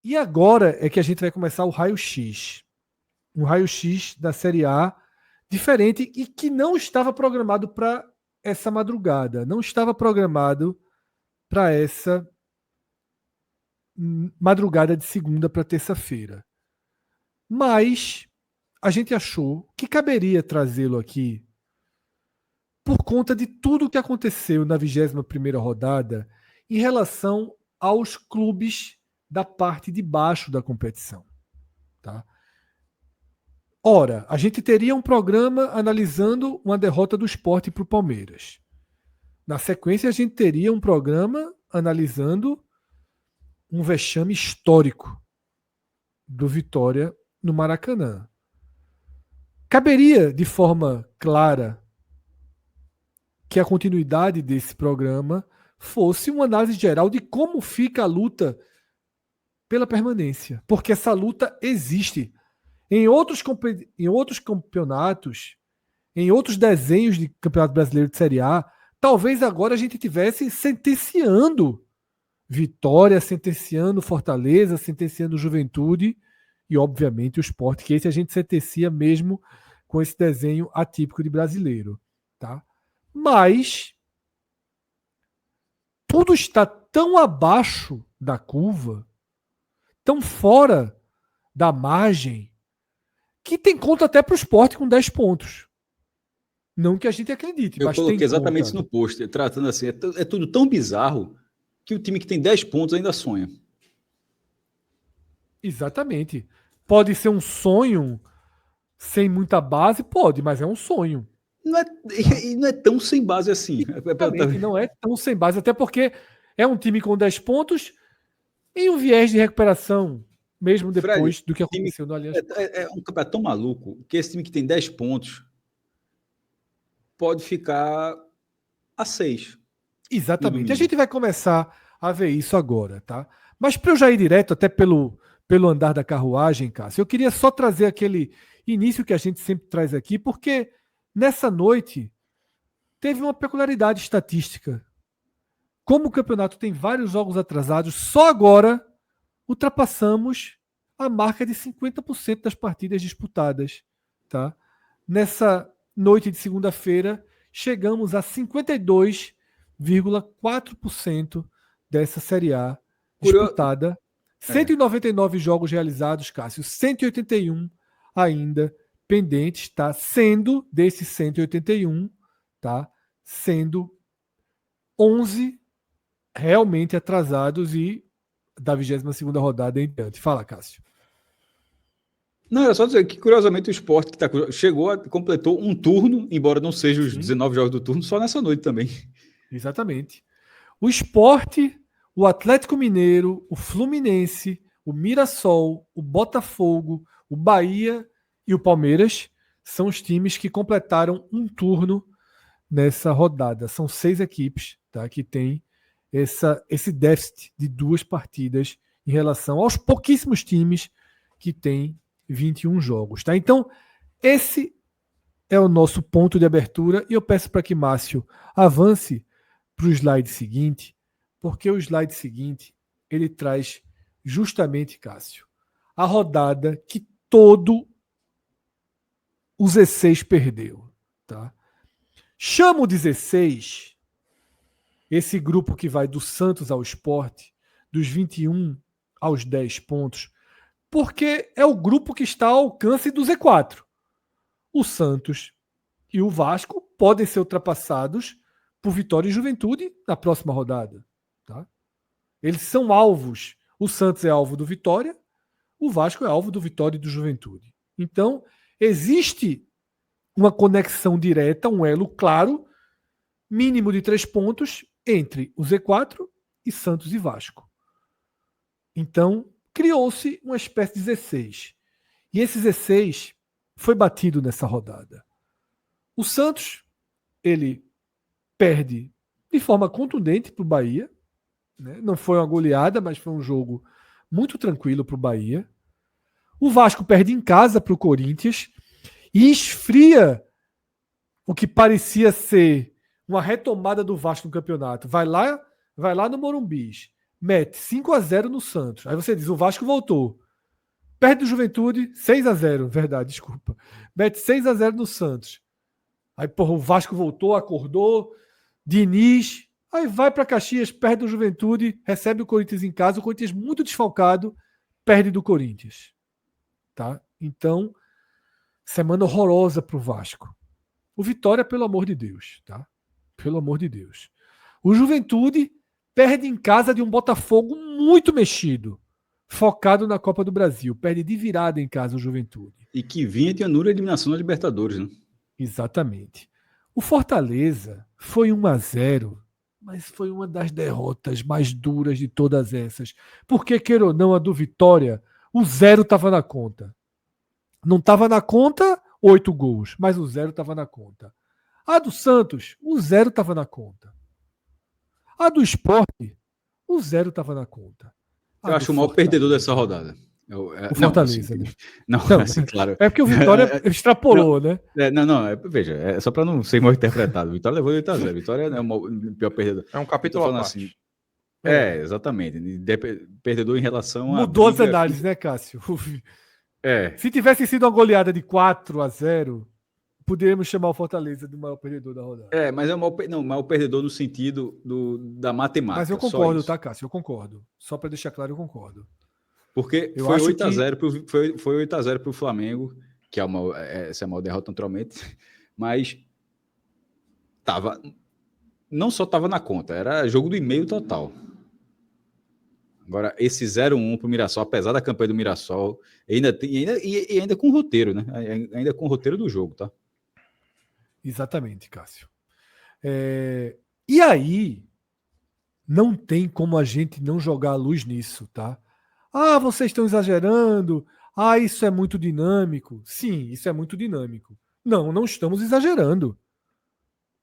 E agora é que a gente vai começar o raio-x. Um raio-x da Série A diferente e que não estava programado para essa madrugada. Não estava programado para essa madrugada de segunda para terça-feira. Mas a gente achou que caberia trazê-lo aqui por conta de tudo o que aconteceu na 21ª rodada em relação aos clubes da parte de baixo da competição. Tá? Ora, a gente teria um programa analisando uma derrota do Sport para o Palmeiras. Na sequência, a gente teria um programa analisando um vexame histórico do Vitória no Maracanã. Caberia de forma clara que a continuidade desse programa fosse uma análise geral de como fica a luta pela permanência. Porque essa luta existe. Em outros campeonatos, em outros desenhos de Campeonato Brasileiro de Série A, talvez agora a gente estivesse sentenciando Vitória, sentenciando Fortaleza, sentenciando Juventude e, obviamente, o Sport, que esse a gente sentencia mesmo com esse desenho atípico de brasileiro. Tá? Mas tudo está tão abaixo da curva, tão fora da margem, que tem conta até para o Sport com 10 pontos. Não que a gente acredite, Eu mas coloquei tem exatamente conta. isso no pôster, tratando assim, é tudo tão bizarro que o time que tem 10 pontos ainda sonha. Exatamente. Pode ser um sonho sem muita base? Pode, mas é um sonho. Não é tão sem base assim. Exatamente, não é tão sem base, até porque é um time com 10 pontos em um viés de recuperação, mesmo depois Fred, do que aconteceu no Allianz. é um campeonato tão maluco que esse time que tem 10 pontos pode ficar a 6. Exatamente. A gente vai começar a ver isso agora, tá? Mas para eu já ir direto, até pelo andar da carruagem, Cássio, eu queria só trazer aquele início que a gente sempre traz aqui, porque nessa noite teve uma peculiaridade estatística. Como o campeonato tem vários jogos atrasados, só agora ultrapassamos a marca de 50% das partidas disputadas, tá? Nessa noite de segunda-feira, chegamos a 52,4% dessa Série A disputada. 199 jogos realizados, Cássio, 181 ainda pendentes, tá? Sendo desses 181, tá? Sendo 11 realmente atrasados e da 22ª rodada em diante. Fala, Cássio. Não, era só dizer que, curiosamente, o Sport completou um turno, embora não seja os 19 jogos do turno, só nessa noite também. Exatamente. O Sport, o Atlético Mineiro, o Fluminense, o Mirassol, o Botafogo, o Bahia e o Palmeiras são os times que completaram um turno nessa rodada. São 6 equipes, tá, que têm esse déficit de 2 partidas em relação aos pouquíssimos times que têm 21 jogos. Tá? Então, esse é o nosso ponto de abertura e eu peço para que Márcio avance para o slide seguinte, porque o slide seguinte ele traz justamente, Cássio, a rodada que todo o 16 perdeu. Tá? Chamo o 16, esse grupo que vai do Santos ao Sport, dos 21 aos 10 pontos, porque é o grupo que está ao alcance do Z4. O Santos e o Vasco podem ser ultrapassados por Vitória e Juventude na próxima rodada. Tá? Eles são alvos. O Santos é alvo do Vitória, o Vasco é alvo do Vitória e do Juventude. Então, existe uma conexão direta, um elo claro, mínimo de 3 pontos entre o Z4 e Santos e Vasco. Então, criou-se uma espécie de 16. E esse 16 foi batido nessa rodada. O Santos, ele perde de forma contundente para o Bahia. Né? Não foi uma goleada, mas foi um jogo muito tranquilo para o Bahia. O Vasco perde em casa para o Corinthians e esfria o que parecia ser uma retomada do Vasco no campeonato. Vai lá no Morumbi, mete 5-0 no Santos. Aí você diz, o Vasco voltou. Perde do Juventude, 6-0. Verdade, desculpa. Mete 6-0 no Santos. Aí, porra, o Vasco voltou, acordou. Diniz. Aí vai para Caxias, perde do Juventude, recebe o Corinthians em casa. O Corinthians muito desfalcado, perde do Corinthians. Tá? Então, semana horrorosa pro Vasco. O Vitória, pelo amor de Deus. Tá? Pelo amor de Deus. O Juventude perde em casa de um Botafogo muito mexido, focado na Copa do Brasil. Perde de virada em casa o Juventude. E que vinha de anula a eliminação da Libertadores, né? Exatamente. O Fortaleza foi 1-0, mas foi uma das derrotas mais duras de todas essas. Porque, queira ou não, a do Vitória, o 0 estava na conta. Não estava na conta 8 gols, mas o 0 estava na conta. A do Santos, o 0 estava na conta. A do Sport, o 0 estava na conta. Eu acho o maior perdedor dessa rodada. O Fortaleza. Não, assim, claro. É porque o Vitória extrapolou, né? Veja, é só para não ser mal interpretado. O Vitória levou 8-0. Vitória não é o pior perdedor. É um capítulo à parte. Assim, exatamente. Perdedor em relação Mudou as análises, né, Cássio? Se tivesse sido uma goleada de 4-0, poderíamos chamar o Fortaleza de maior perdedor da rodada. Mas é o maior perdedor no sentido da matemática. Mas eu concordo, tá, Cássio? Eu concordo. Só para deixar claro, eu concordo. Porque eu foi 8-0 foi 8-0 para o Flamengo, que essa é a maior derrota naturalmente, mas não só estava na conta, era jogo do e-mail total. Agora, esse 0-1 para o Mirassol, apesar da campanha do Mirassol, ainda com o roteiro, né? Ainda com o roteiro do jogo, tá? Exatamente, Cássio. E aí, não tem como a gente não jogar a luz nisso, tá? Ah, vocês estão exagerando. Ah, isso é muito dinâmico. Sim, isso é muito dinâmico. Não estamos exagerando.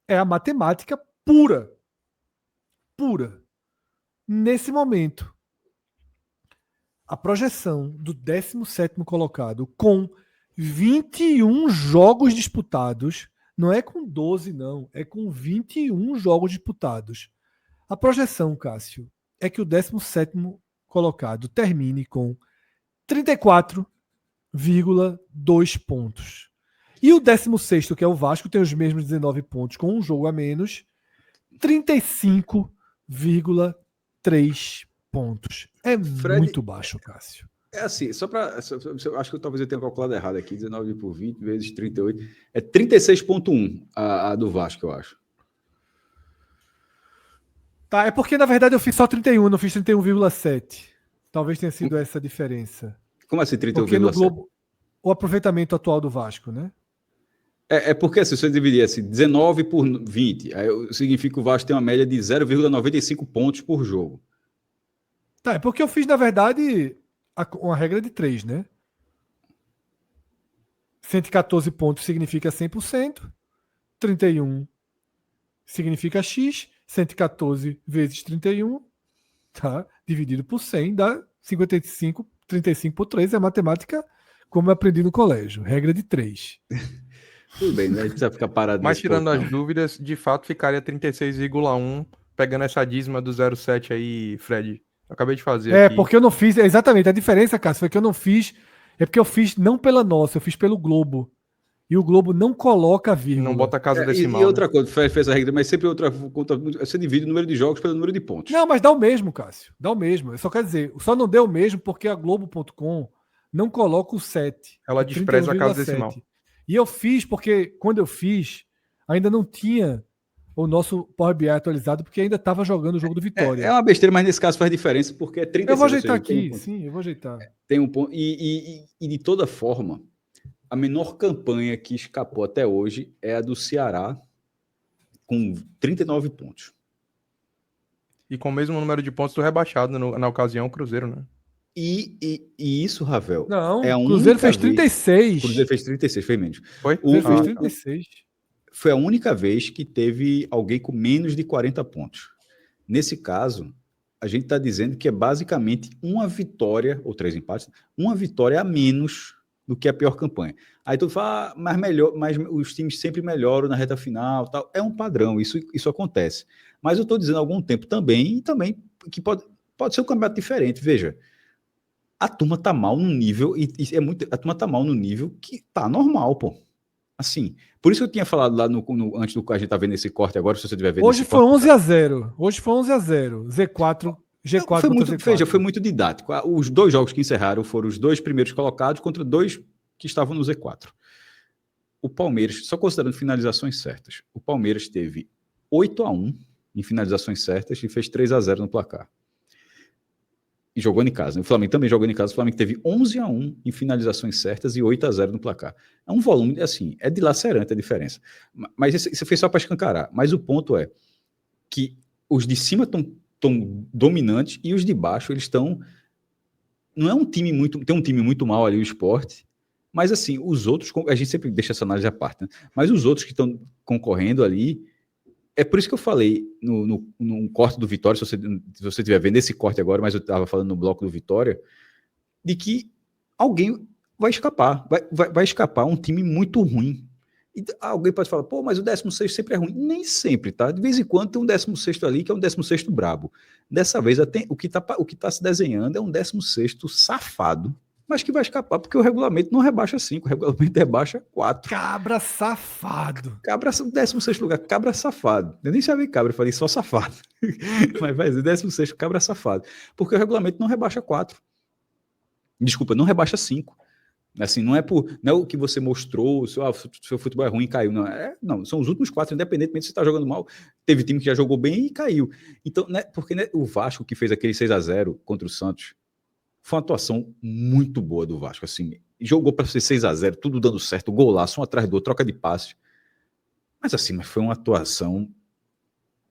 É a matemática pura. Pura. Nesse momento, a projeção do 17º colocado com 21 jogos disputados, não é com 12, não. É com 21 jogos disputados. A projeção, Cássio, é que o 17º colocado termine com 34,2 pontos. E o 16º, que é o Vasco, tem os mesmos 19 pontos, com um jogo a menos, 35,3 pontos. É muito baixo, Cássio. É assim, acho que talvez eu tenha calculado errado aqui, 19 por 20 vezes 38, é 36,1 a do Vasco, eu acho. Tá, é porque na verdade eu fiz só 31, não fiz 31,7. Talvez tenha sido essa a diferença. Como assim 31,7? Porque no Globo, o aproveitamento atual do Vasco, né? Porque assim, se você dividir assim, 19 por 20, aí significa que o Vasco tem uma média de 0,95 pontos por jogo. Tá, é porque eu fiz, na verdade, uma regra de 3, né? 114 pontos significa 100%, 31 significa X, 114 vezes 31, tá? Dividido por 100 dá 55, 35 por 3, é a matemática como eu aprendi no colégio, regra de 3. Tudo bem, né? A gente precisa ficar parado. Mas tirando as dúvidas, de fato ficaria 36,1, pegando essa dízima do 0,7 aí, Fred. Eu acabei de fazer aqui. Porque eu não fiz, exatamente, a diferença, Cássio, foi que eu não fiz, é porque eu fiz não pela nossa, eu fiz pelo Globo. E o Globo não coloca vírgula. Não bota a casa decimal. E outra coisa, fez a regra, mas sempre outra conta, você divide o número de jogos pelo número de pontos. Não, mas dá o mesmo, Cássio. Dá o mesmo. Eu só quero dizer, só não deu o mesmo porque a Globo.com não coloca o 7. Ela despreza a casa decimal. E eu fiz porque, quando eu fiz, ainda não tinha o nosso Power BI atualizado, porque ainda estava jogando o jogo do Vitória. É uma besteira, mas nesse caso faz diferença, porque é 36. Eu vou ajeitar aqui, sim, eu vou ajeitar. Tem um ponto. E de toda forma, a menor campanha que escapou até hoje é a do Ceará, com 39 pontos. E com o mesmo número de pontos do rebaixado, na ocasião, o Cruzeiro, né? E isso, Ravel. Não, o Cruzeiro fez 36. O Cruzeiro fez 36, foi menos. Foi? Fez 36. Foi a única vez que teve alguém com menos de 40 pontos. Nesse caso, a gente está dizendo que é basicamente uma vitória, ou 3 empates, uma vitória a menos do que a pior campanha. Aí tu fala, mas os times sempre melhoram na reta final, tal. É um padrão, isso acontece. Mas eu estou dizendo há algum tempo também que pode... Pode ser um campeonato diferente, veja. A turma tá mal no nível, a turma tá mal no nível que tá normal, pô. Assim, por isso que eu tinha falado lá antes do que a gente tá vendo esse corte agora, se você estiver vendo Hoje esse foi corte. 11-0. Hoje foi 11-0. G4 Foi contra muito, Z4. veja, foi muito didático. Os 2 jogos que encerraram foram os 2 primeiros colocados contra 2 que estavam no Z4. O Palmeiras, só considerando finalizações certas, o Palmeiras teve 8-1 em finalizações certas e fez 3-0 no placar. E jogou em casa. O Flamengo também jogou em casa. O Flamengo teve 11-1 em finalizações certas e 8-0 no placar. É um volume, assim, é dilacerante a diferença. Mas isso foi só para escancarar. Mas o ponto é que os de cima estão dominantes e os de baixo, eles estão... Não é um time muito... Tem um time muito mal ali, o Sport, mas assim, os outros... A gente sempre deixa essa análise à parte, né? Mas os outros que estão concorrendo ali... É por isso que eu falei no corte do Vitória, se você estiver vendo esse corte agora, mas eu estava falando no bloco do Vitória, de que alguém vai escapar. Vai escapar um time muito ruim. E alguém pode falar, pô, mas o 16º sempre é ruim. Nem sempre, tá? De vez em quando tem um 16º ali que é um 16º brabo. Dessa vez, o que tá se desenhando é um 16º safado, mas que vai escapar, porque o regulamento não rebaixa 5, o regulamento rebaixa 4. Cabra safado. Cabra, 16º lugar, cabra safado. Eu nem sabia cabra, eu falei só safado. Mas vai dizer 16º, cabra safado. Porque o regulamento não rebaixa 4. Desculpa, não rebaixa 5. Assim, não é o que você mostrou, seu futebol é ruim e caiu. Não, são os últimos 4, independentemente se você está jogando mal. Teve time que já jogou bem e caiu. Então, né, porque né, o Vasco que fez aquele 6-0 contra o Santos, foi uma atuação muito boa do Vasco, assim, jogou para ser 6-0, tudo dando certo, golaço, um atrás do outro, troca de passe. Mas assim, foi uma atuação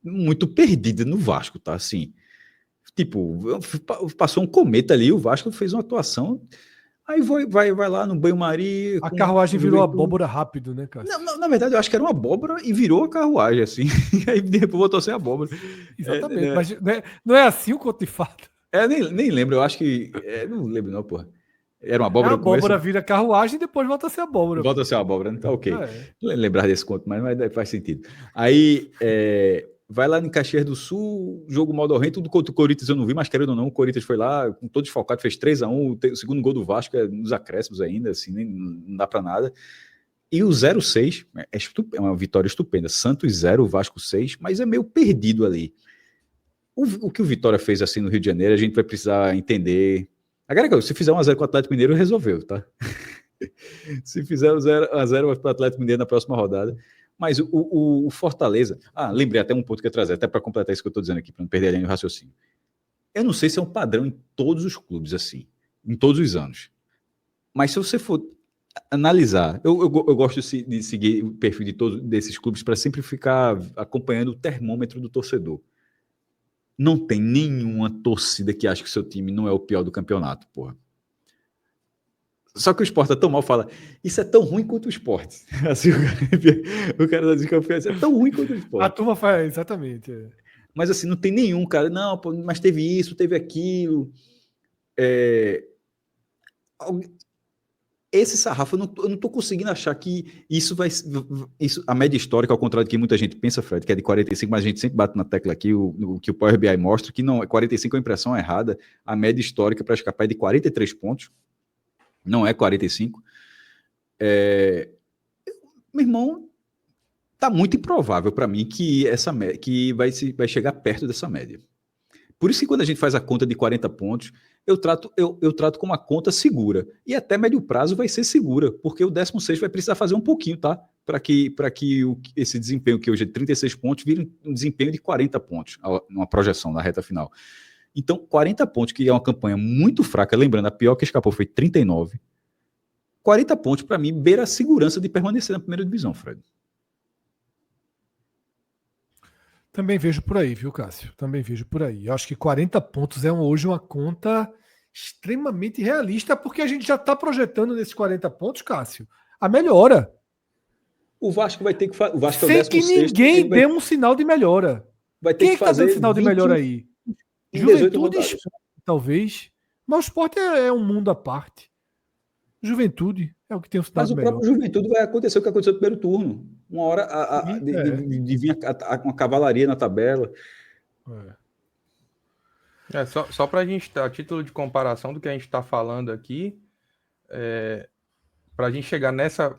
muito perdida no Vasco, tá? Assim, tipo, passou um cometa ali, o Vasco fez uma atuação, aí vai lá no banho-maria... A carruagem virou abóbora rápido, né, cara? Não, na verdade, eu acho que era uma abóbora e virou a carruagem, assim, aí depois voltou a ser abóbora. Exatamente, mas não é assim o conto de fato. Nem lembro, eu acho que... não lembro não, porra. Era uma abóbora. A abóbora vira carruagem e depois volta a ser abóbora. Volta a ser uma abóbora, né? Tá ok. Lembrar desse conto, mas faz sentido. Aí, vai lá em Caxias do Sul, jogo modorrento, tudo contra o Corinthians eu não vi, mas querendo ou não, o Corinthians foi lá, com todo desfalcado, fez 3-1, o segundo gol do Vasco é nos acréscimos ainda, assim, nem, não dá pra nada. E o 0-6, é uma vitória estupenda. Santos 0, Vasco 6, mas é meio perdido ali. O que o Vitória fez assim no Rio de Janeiro, a gente vai precisar entender. Agora, se fizer 1-0 com o Atlético Mineiro, resolveu, tá? Se fizer 0-0 para o Atlético Mineiro na próxima rodada. Mas o Fortaleza... lembrei até um ponto que eu ia trazer, até para completar isso que eu estou dizendo aqui, para não perder a linha do raciocínio. Eu não sei se é um padrão em todos os clubes, assim, em todos os anos. Mas se você for analisar, eu gosto de seguir o perfil de todos desses clubes para sempre ficar acompanhando o termômetro do torcedor. Não tem nenhuma torcida que acha que o seu time não é o pior do campeonato, porra. Só que o Sport é tão mal, fala, isso é tão ruim quanto o Sport. Assim, o cara da desconfiança é tão ruim quanto o Sport. A turma faz, exatamente. Mas assim, não tem nenhum, cara, não, pô, mas teve isso, teve aquilo. Esse sarrafo, eu não tô conseguindo achar que isso vai... a média histórica, ao contrário do que muita gente pensa, Fred, que é de 45, mas a gente sempre bate na tecla aqui, o que o Power BI mostra, que não, 45 é uma impressão errada, a média histórica para escapar é de 43 pontos, não é 45. Meu irmão, tá muito improvável para mim que que vai chegar perto dessa média. Por isso que quando a gente faz a conta de 40 pontos, eu trato como uma conta segura. E até médio prazo vai ser segura, porque o 16º vai precisar fazer um pouquinho, tá? Para que esse desempenho que hoje é de 36 pontos vire um desempenho de 40 pontos, numa projeção na reta final. Então, 40 pontos, que é uma campanha muito fraca, lembrando, a pior que escapou foi 39. 40 pontos, para mim, beira a segurança de permanecer na primeira divisão, Fred. Também vejo por aí, viu, Cássio? Também vejo por aí. Eu acho que 40 pontos é hoje uma conta extremamente realista, porque a gente já está projetando nesses 40 pontos, Cássio, a melhora. O Vasco vai ter que fazer. Sem que ninguém dê um sinal de melhora. Vai ter Quem que fazer tá dando sinal de melhora aí? Juventude, talvez. Mas o esporte é um mundo à parte. Juventude é o que tem o sinal Mas o melhor. próprio Juventude vai acontecer o que aconteceu no primeiro turno. Uma hora de vir uma cavalaria na tabela. Só para a gente, a título de comparação do que a gente está falando aqui, para a gente chegar nessa,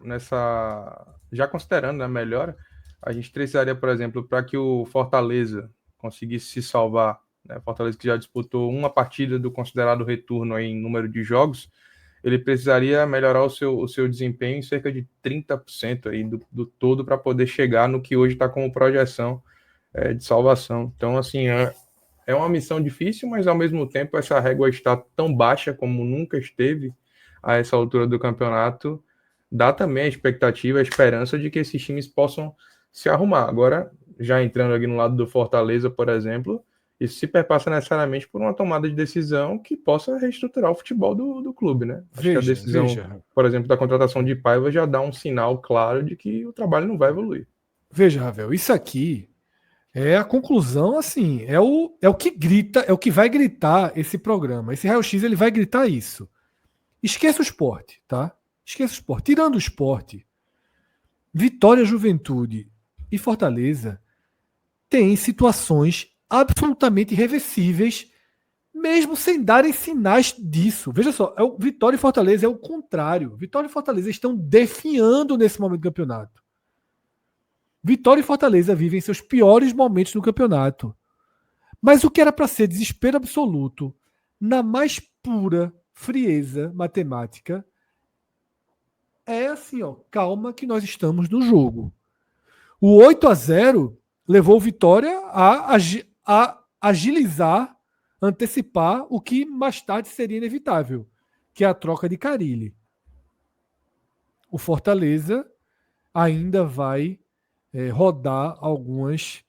já considerando a melhora, a gente precisaria, por exemplo, para que o Fortaleza conseguisse se salvar, né? Fortaleza que já disputou uma partida do considerado retorno aí em número de jogos, ele precisaria melhorar o seu desempenho em cerca de 30% aí do todo para poder chegar no que hoje está como projeção de salvação. Então, assim, é uma missão difícil, mas ao mesmo tempo essa régua está tão baixa como nunca esteve a essa altura do campeonato, dá também a expectativa, a esperança de que esses times possam se arrumar. Agora, já entrando aqui no lado do Fortaleza, por exemplo, isso se perpassa necessariamente por uma tomada de decisão que possa reestruturar o futebol do clube, né? Acho que a decisão, por exemplo, da contratação de Paiva já dá um sinal claro de que o trabalho não vai evoluir. Veja, Ravel, isso aqui é a conclusão, assim, é o que grita, é o que vai gritar esse programa. Esse raio-x ele vai gritar isso. Esqueça o esporte, tá? Esqueça o esporte. Tirando o esporte, Vitória, Juventude e Fortaleza têm situações absolutamente irreversíveis, mesmo sem darem sinais disso. Veja só, Vitória e Fortaleza é o contrário. Vitória e Fortaleza estão definhando nesse momento do campeonato. Vitória e Fortaleza vivem seus piores momentos no campeonato. Mas o que era para ser desespero absoluto, na mais pura frieza matemática, é assim, ó, calma que nós estamos no jogo. O 8-0 levou o Vitória a agilizar, antecipar o que mais tarde seria inevitável, que é a troca de Carille. O Fortaleza ainda vai rodar algumas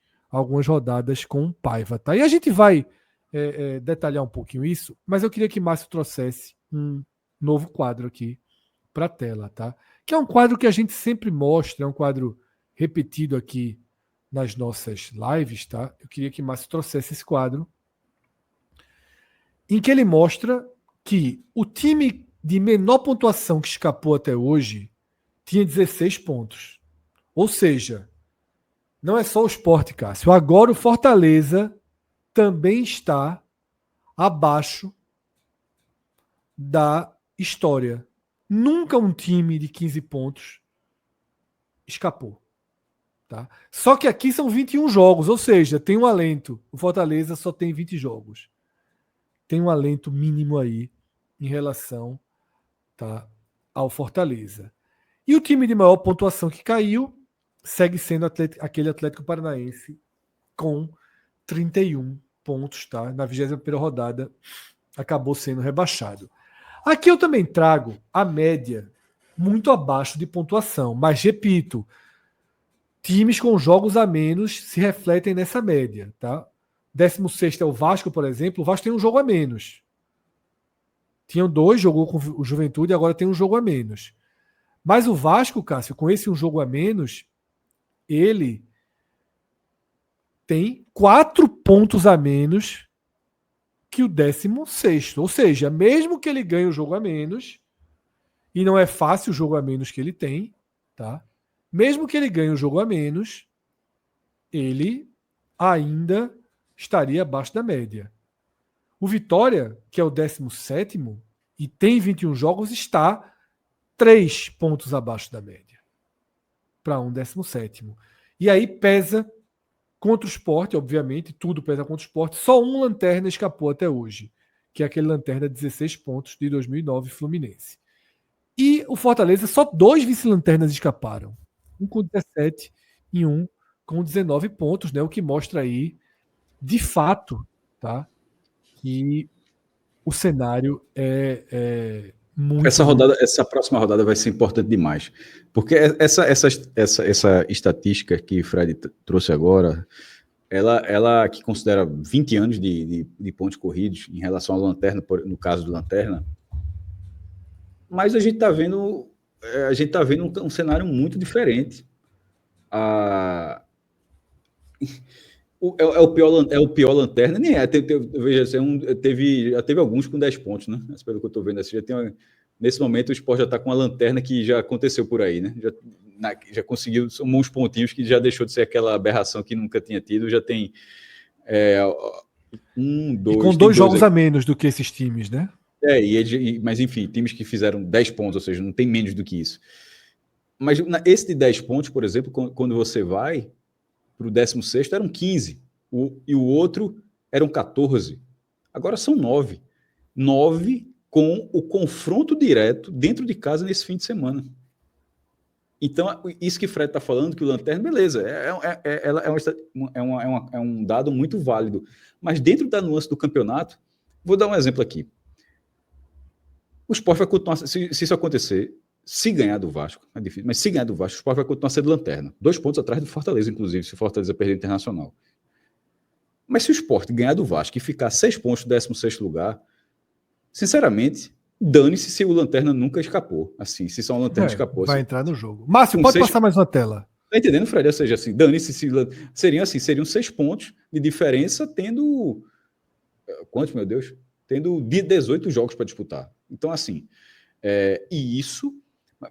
rodadas com Paiva. Tá? E a gente vai detalhar um pouquinho isso, mas eu queria que Márcio trouxesse um novo quadro aqui para a tela, tá? Que é um quadro que a gente sempre mostra, é um quadro repetido aqui nas nossas lives, tá? Eu queria que Márcio trouxesse esse quadro, em que ele mostra que o time de menor pontuação que escapou até hoje tinha 16 pontos. Ou seja, não é só o Sport, Cássio. Agora o Fortaleza também está abaixo da história. Nunca um time de 15 pontos escapou. Tá? Só que aqui são 21 jogos, ou seja, tem um alento. O Fortaleza só tem 20 jogos. Tem um alento mínimo aí em relação, tá, ao Fortaleza. E o time de maior pontuação que caiu segue sendo aquele Atlético Paranaense com 31 pontos. Tá? Na 21ª rodada acabou sendo rebaixado. Aqui eu também trago a média muito abaixo de pontuação, mas repito, times com jogos a menos se refletem nessa média. Tá? 16º é o Vasco, por exemplo. O Vasco tem um jogo a menos. Tinham 2, jogou com o Juventude, agora tem um jogo a menos. Mas o Vasco, Cássio, com esse um jogo a menos, ele tem 4 pontos a menos que o 16º. Ou seja, mesmo que ele ganhe o jogo a menos, e não é fácil o jogo a menos que ele tem, tá? Mesmo que ele ganhe o jogo a menos, ele ainda estaria abaixo da média. O Vitória, que é o 17º e tem 21 jogos, está 3 pontos abaixo da média para um 17º. E aí pesa contra o Sport, obviamente, tudo pesa contra o Sport. Só um lanterna escapou até hoje, que é aquele lanterna de 16 pontos de 2009 Fluminense. E o Fortaleza, só 2 vice-lanternas escaparam. Um com 17 e um com 19 pontos, né? O que mostra aí, de fato, tá, que o cenário é muito... Essa próxima rodada vai ser importante demais, porque essa estatística que o Fred trouxe agora, ela que considera 20 anos de pontos corridos em relação à Lanterna, no caso do Lanterna, mas a gente está vendo um cenário muito diferente. É o pior Lanterna, nem é. Veja, já teve alguns com 10 pontos, né? Pelo que eu estou vendo, assim, nesse momento o Sport já está com uma lanterna que já aconteceu por aí, né? Já conseguiu, são uns pontinhos que já deixou de ser aquela aberração que nunca tinha tido, E com dois jogos a menos do que esses times, né? Mas enfim, times que fizeram 10 pontos, ou seja, não tem menos do que isso. Mas esse de 10 pontos, por exemplo, quando você vai para o 16º, eram 15. E o outro eram 14. Agora são 9. 9 com o confronto direto dentro de casa nesse fim de semana. Então, isso que o Fred está falando, que o Lanterna, beleza, é um dado muito válido. Mas dentro da nuance do campeonato, vou dar um exemplo aqui. O Sport vai continuar, se isso acontecer, se ganhar do Vasco, é difícil, mas se ganhar do Vasco, o Sport vai continuar sendo lanterna. 2 pontos atrás do Fortaleza, inclusive, se o Fortaleza perder o Internacional. Mas se o Sport ganhar do Vasco e ficar 6 pontos do 16º lugar, sinceramente, dane-se se o Lanterna nunca escapou. Assim, se só o Lanterna escapou. Vai assim, entrar no jogo. Márcio, pode passar mais uma tela. Tá entendendo, Fred? Ou seja, assim, dane-se se... Seriam 6 pontos de diferença tendo... Quantos, meu Deus? Tendo 18 jogos para disputar. Então, assim... E isso...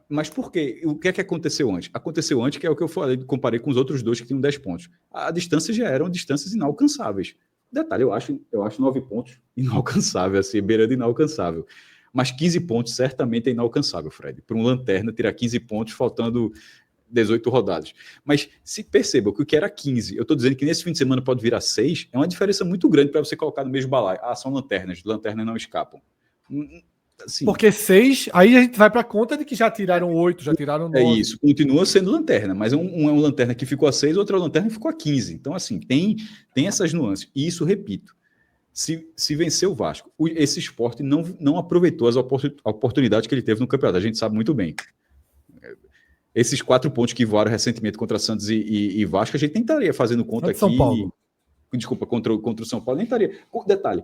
Mas por quê? O que é que aconteceu antes? Aconteceu antes, que é o que eu falei, comparei com os outros dois que tinham 10 pontos. A distância já eram distâncias inalcançáveis. Detalhe, eu acho 9 pontos inalcançável, assim, beirando inalcançável. Mas 15 pontos certamente é inalcançável, Fred. Para um Lanterna tirar 15 pontos faltando 18 rodadas. Mas se perceba que o que era 15, eu estou dizendo que nesse fim de semana pode virar 6, é uma diferença muito grande para você colocar no mesmo balaio. São lanternas não escapam. Assim, porque 6, aí a gente vai para a conta de que já tiraram 8, já tiraram 9. É isso, continua sendo lanterna, mas um é um lanterna que ficou a 6, outro é um lanterna que ficou a 15. Então, assim, tem essas nuances. E isso, repito, se vencer o Vasco, esse Sport não aproveitou as oportunidades que ele teve no campeonato. A gente sabe muito bem. Esses 4 pontos que voaram recentemente contra Santos e Vasco, a gente nem estaria fazendo conta aqui. São Paulo. Desculpa, contra o São Paulo, nem estaria. Detalhe,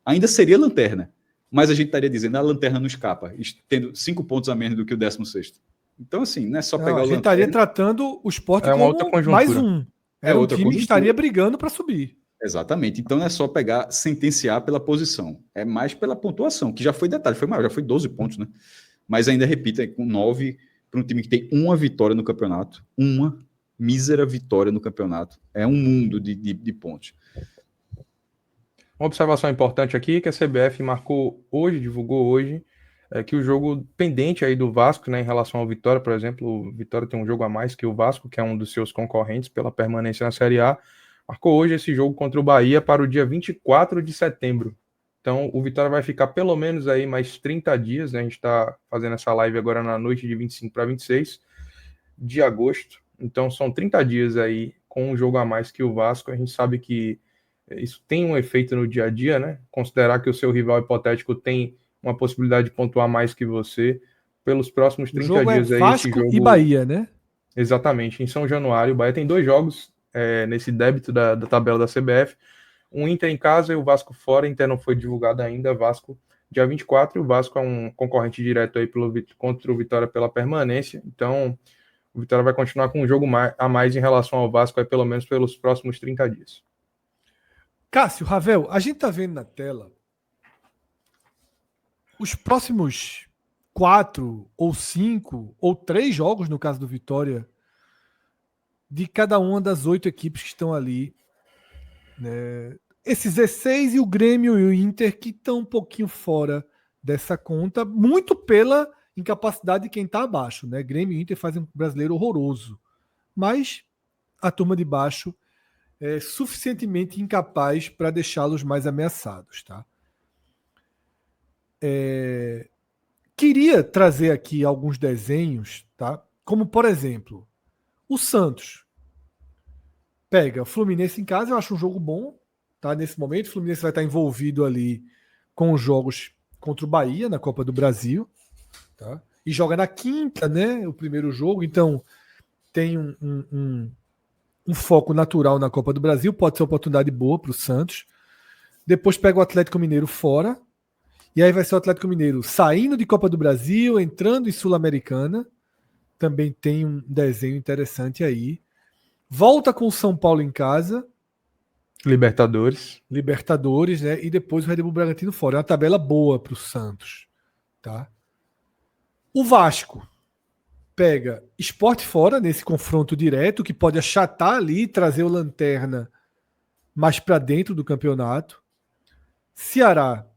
ainda seria lanterna, mas a gente estaria dizendo a lanterna não escapa, tendo 5 pontos a menos do que o 16º. Então, assim, não é só pegar o lanterna. A gente estaria tratando o Sport como outra mais um. É um time que estaria brigando para subir. Exatamente. Então não é só pegar, sentenciar pela posição. É mais pela pontuação, que já foi detalhe, foi maior, já foi 12 pontos, né? Mas ainda repito, com 9 para um time que tem uma vitória no campeonato, uma mísera vitória no campeonato. É um mundo de pontos. Uma observação importante aqui que a CBF divulgou hoje, que o jogo pendente aí do Vasco, né, em relação ao Vitória, por exemplo, o Vitória tem um jogo a mais que o Vasco, que é um dos seus concorrentes pela permanência na Série A, marcou hoje esse jogo contra o Bahia para o dia 24 de setembro. Então, o Vitória vai ficar pelo menos aí mais 30 dias, né? A gente está fazendo essa live agora na noite de 25 para 26 de agosto. Então, são 30 dias aí com um jogo a mais que o Vasco. A gente sabe que isso tem um efeito no dia a dia, né? Considerar que o seu rival hipotético tem uma possibilidade de pontuar mais que você. Pelos próximos 30 dias aí, Vasco esse jogo... e Bahia, né? Exatamente, em São Januário. O Bahia tem 2 jogos nesse débito da tabela da CBF. Um Inter em casa e o Vasco fora. Inter não foi divulgado ainda. Vasco dia 24. E o Vasco é um concorrente direto aí contra o Vitória pela permanência. Então, o Vitória vai continuar com um jogo a mais em relação ao Vasco, aí, pelo menos pelos próximos 30 dias. Cássio, Ravel, a gente tá vendo na tela os próximos 4 ou 5 ou 3 jogos, no caso do Vitória, de cada uma das 8 equipes que estão ali. Né? Esses 16 e o Grêmio e o Inter que estão um pouquinho fora dessa conta, muito pela incapacidade de quem está abaixo. Né? Grêmio e Inter fazem um brasileiro horroroso. Mas a turma de baixo é suficientemente incapaz para deixá-los mais ameaçados. Tá? Queria trazer aqui alguns desenhos, tá? Como, por exemplo, o Santos pega o Fluminense em casa, eu acho um jogo bom, tá? Nesse momento, o Fluminense vai estar envolvido ali com os jogos contra o Bahia na Copa do Brasil, tá? E joga na quinta, né? O primeiro jogo, então tem um foco natural na Copa do Brasil, pode ser uma oportunidade boa para o Santos. Depois pega o Atlético Mineiro fora, e aí vai ser o Atlético Mineiro saindo de Copa do Brasil, entrando em Sul-Americana. Também tem um desenho interessante aí. Volta com o São Paulo em casa. Libertadores, né? E depois o Red Bull Bragantino fora. É uma tabela boa para o Santos. Tá? O Vasco pega Sport fora nesse confronto direto, que pode achatar ali e trazer o Lanterna mais para dentro do campeonato. Ceará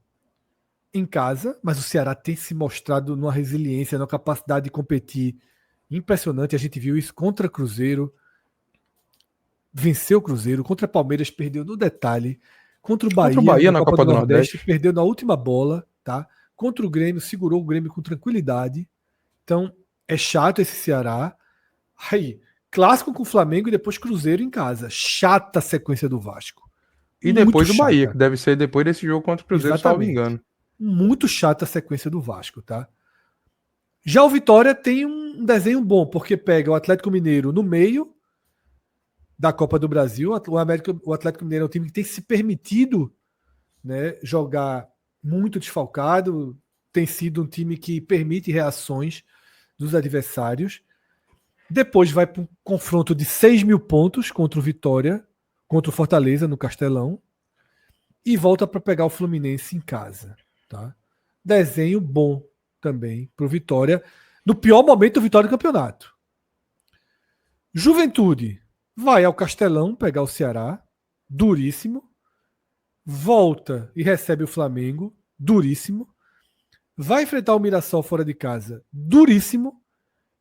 em casa, mas o Ceará tem se mostrado numa resiliência, numa capacidade de competir impressionante. A gente viu isso contra Cruzeiro, venceu o Cruzeiro, contra Palmeiras perdeu no detalhe, contra o Contra o Bahia Bahia na na Copa Copa do do Nordeste, Nordeste. perdeu na última bola, tá? Contra o Grêmio, segurou o Grêmio com tranquilidade. Então, é chato esse Ceará. Aí, clássico com o Flamengo e depois Cruzeiro em casa. Chata a sequência do Vasco. E Muito depois o Bahia, que chata. deve ser depois desse jogo contra o Cruzeiro, salvo Exatamente. engano. Muito chata a sequência do Vasco, tá? Já o Vitória tem um desenho bom, porque pega o Atlético Mineiro no meio da Copa do Brasil. O Atlético Mineiro é um time que tem se permitido, né, jogar muito desfalcado, tem sido um time que permite reações dos adversários. Depois vai para um confronto de 6.000 pontos contra o Vitória, contra o Fortaleza no Castelão, e volta para pegar o Fluminense em casa. Tá? Desenho bom também para o Vitória, no pior momento do Vitória do campeonato. Juventude vai ao Castelão pegar o Ceará, duríssimo. Volta e recebe o Flamengo, duríssimo. Vai enfrentar o Mirassol fora de casa, duríssimo.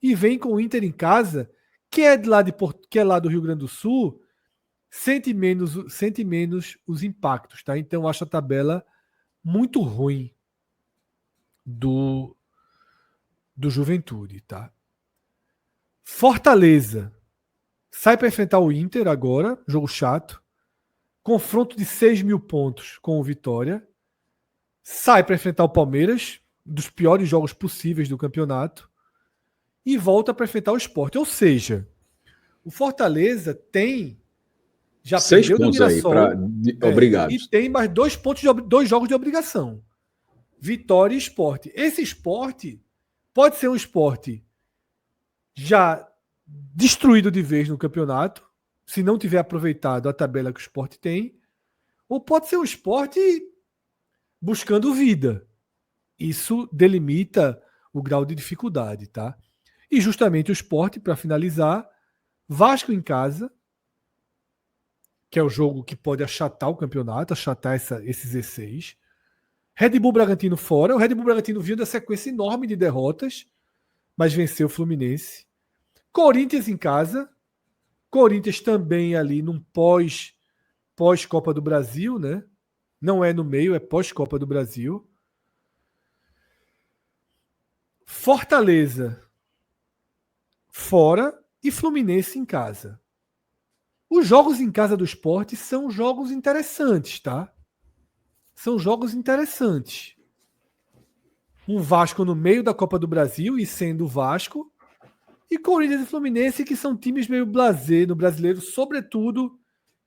E vem com o Inter em casa, que é que é lá do Rio Grande do Sul, sente menos os impactos, tá? Então eu acho a tabela muito ruim do Juventude, tá? Fortaleza sai para enfrentar o Inter agora, jogo chato. Confronto de 6.000 pontos com o Vitória. Sai para enfrentar o Palmeiras, dos piores jogos possíveis do campeonato. E volta para enfrentar o Sport. Ou seja, o Fortaleza tem. Já 6 perdeu do pontos aí, Mirassol. E obrigados. tem mais 2 pontos dois jogos de obrigação. Vitória e Sport. Esse Sport pode ser um Sport já destruído de vez no campeonato, se não tiver aproveitado a tabela que o Sport tem, ou pode ser um Sport buscando vida. Isso delimita o grau de dificuldade, tá? E justamente o Sport, para finalizar, Vasco em casa, que é o jogo que pode achatar o campeonato, achatar esse 16. Red Bull Bragantino fora. O Red Bull Bragantino viu da sequência enorme de derrotas, mas venceu o Fluminense. Corinthians em casa. Corinthians também ali num pós-Copa do Brasil, né? Não é no meio, é pós-Copa do Brasil. Fortaleza fora e Fluminense em casa. Os jogos em casa do Sport são jogos interessantes, tá? São jogos interessantes. Um Vasco no meio da Copa do Brasil e sendo o Vasco. E Corinthians e Fluminense, que são times meio blasé no brasileiro, sobretudo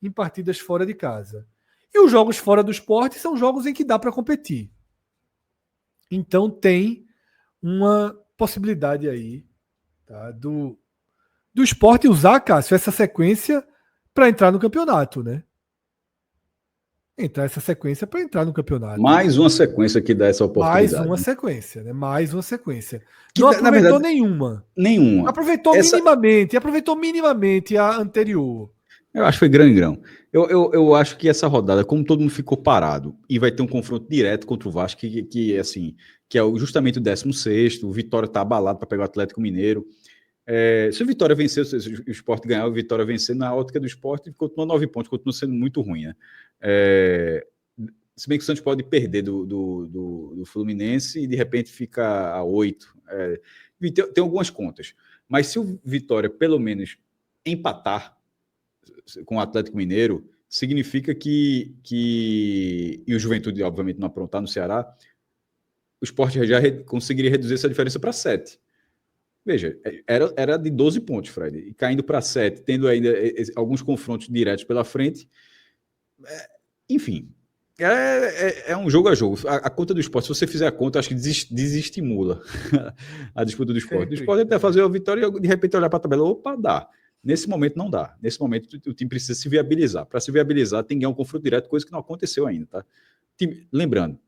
em partidas fora de casa. E os jogos fora do Sport são jogos em que dá para competir. Então tem uma possibilidade aí, tá, do Sport usar, Cássio, essa sequência para entrar no campeonato, né? Entrar essa sequência para entrar no campeonato. Mais uma sequência que dá essa oportunidade. Mais uma sequência, né? Mais uma sequência. Que, não aproveitou verdade, nenhuma. Nenhuma. Aproveitou minimamente a anterior. Eu acho que foi grão em grão. Eu acho que essa rodada, como todo mundo ficou parado, e vai ter um confronto direto contra o Vasco, que é justamente o 16º, o Vitória está abalado para pegar o Atlético Mineiro. Se o Vitória vencer, se o Sport ganhar, o Vitória vencer, na ótica do Sport, continua 9 pontos, continua sendo muito ruim, né? Se bem que o Santos pode perder do Fluminense e de repente fica a 8. Tem algumas contas. Mas se o Vitória, pelo menos, empatar com o Atlético Mineiro, significa que e o Juventude, obviamente, não aprontar no Ceará, o Sport já conseguiria reduzir essa diferença para 7. Veja, era de 12 pontos, Fred, e caindo para 7, tendo ainda alguns confrontos diretos pela frente. Enfim, é um jogo a jogo. A conta do Sport, se você fizer a conta, acho que desestimula a disputa do Sport. O Sport até fazer a vitória e de repente olhar para a tabela, opa, dá. Nesse momento não dá. Nesse momento o time precisa se viabilizar. Para se viabilizar, tem que ganhar um confronto direto, coisa que não aconteceu ainda, tá? Lembrando,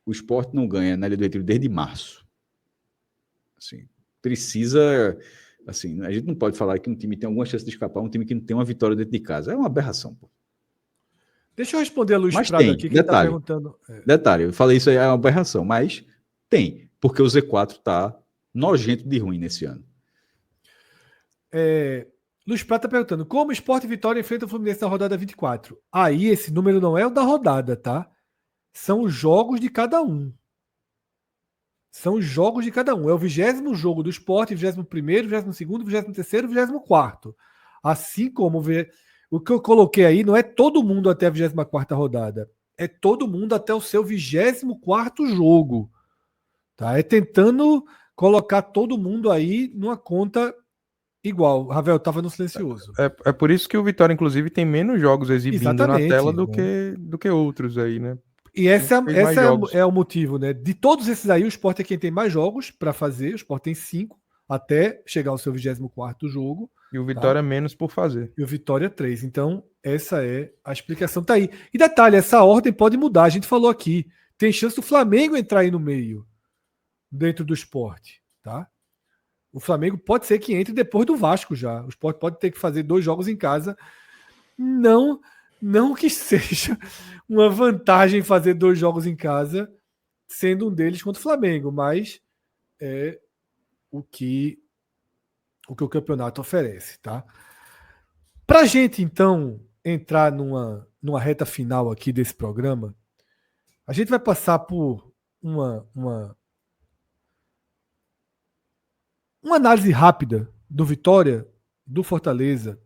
o Sport não ganha na Ilha do Retiro desde março. Assim, precisa... Assim, a gente não pode falar que um time tem alguma chance de escapar, um time que não tem uma vitória dentro de casa. É uma aberração, pô. Deixa eu responder a Luiz Mas Prado tem, aqui, que está detalhe. perguntando. Detalhe, eu falei isso aí é uma aberração, mas tem, porque o Z4 tá nojento de ruim nesse ano. Luiz Prado está perguntando: como Sport e Vitória enfrentam o Fluminense na rodada 24? Aí esse número não é o da rodada, tá? São os jogos de cada um. São os jogos de cada um. É o 20º jogo do Sport, 21º, 22º, 23º, 24º. Assim como o que eu coloquei aí não é todo mundo até a 24ª rodada. É todo mundo até o seu 24º jogo. Tá? É tentando colocar todo mundo aí numa conta igual. Ravel estava no silencioso. É por isso que o Vitória, inclusive, tem menos jogos exibindo na tela Exatamente. do que outros aí, né? E esse Fez mais jogos. é o motivo, né? De todos esses aí, o Sport é quem tem mais jogos para fazer. O Sport tem 5 até chegar ao seu 24º jogo. E o Tá? Vitória menos por fazer. E o Vitória 3. Então, essa é a explicação. Tá aí. E detalhe, essa ordem pode mudar. A gente falou aqui. Tem chance do Flamengo entrar aí no meio, dentro do Sport. Tá? O Flamengo pode ser que entre depois do Vasco já. O Sport pode ter que fazer 2 jogos em casa. Não que seja uma vantagem fazer 2 jogos em casa, sendo um deles contra o Flamengo, mas é o que o campeonato oferece, tá? Para a gente, então, entrar numa reta final aqui desse programa, a gente vai passar por uma análise rápida do Vitória, do Fortaleza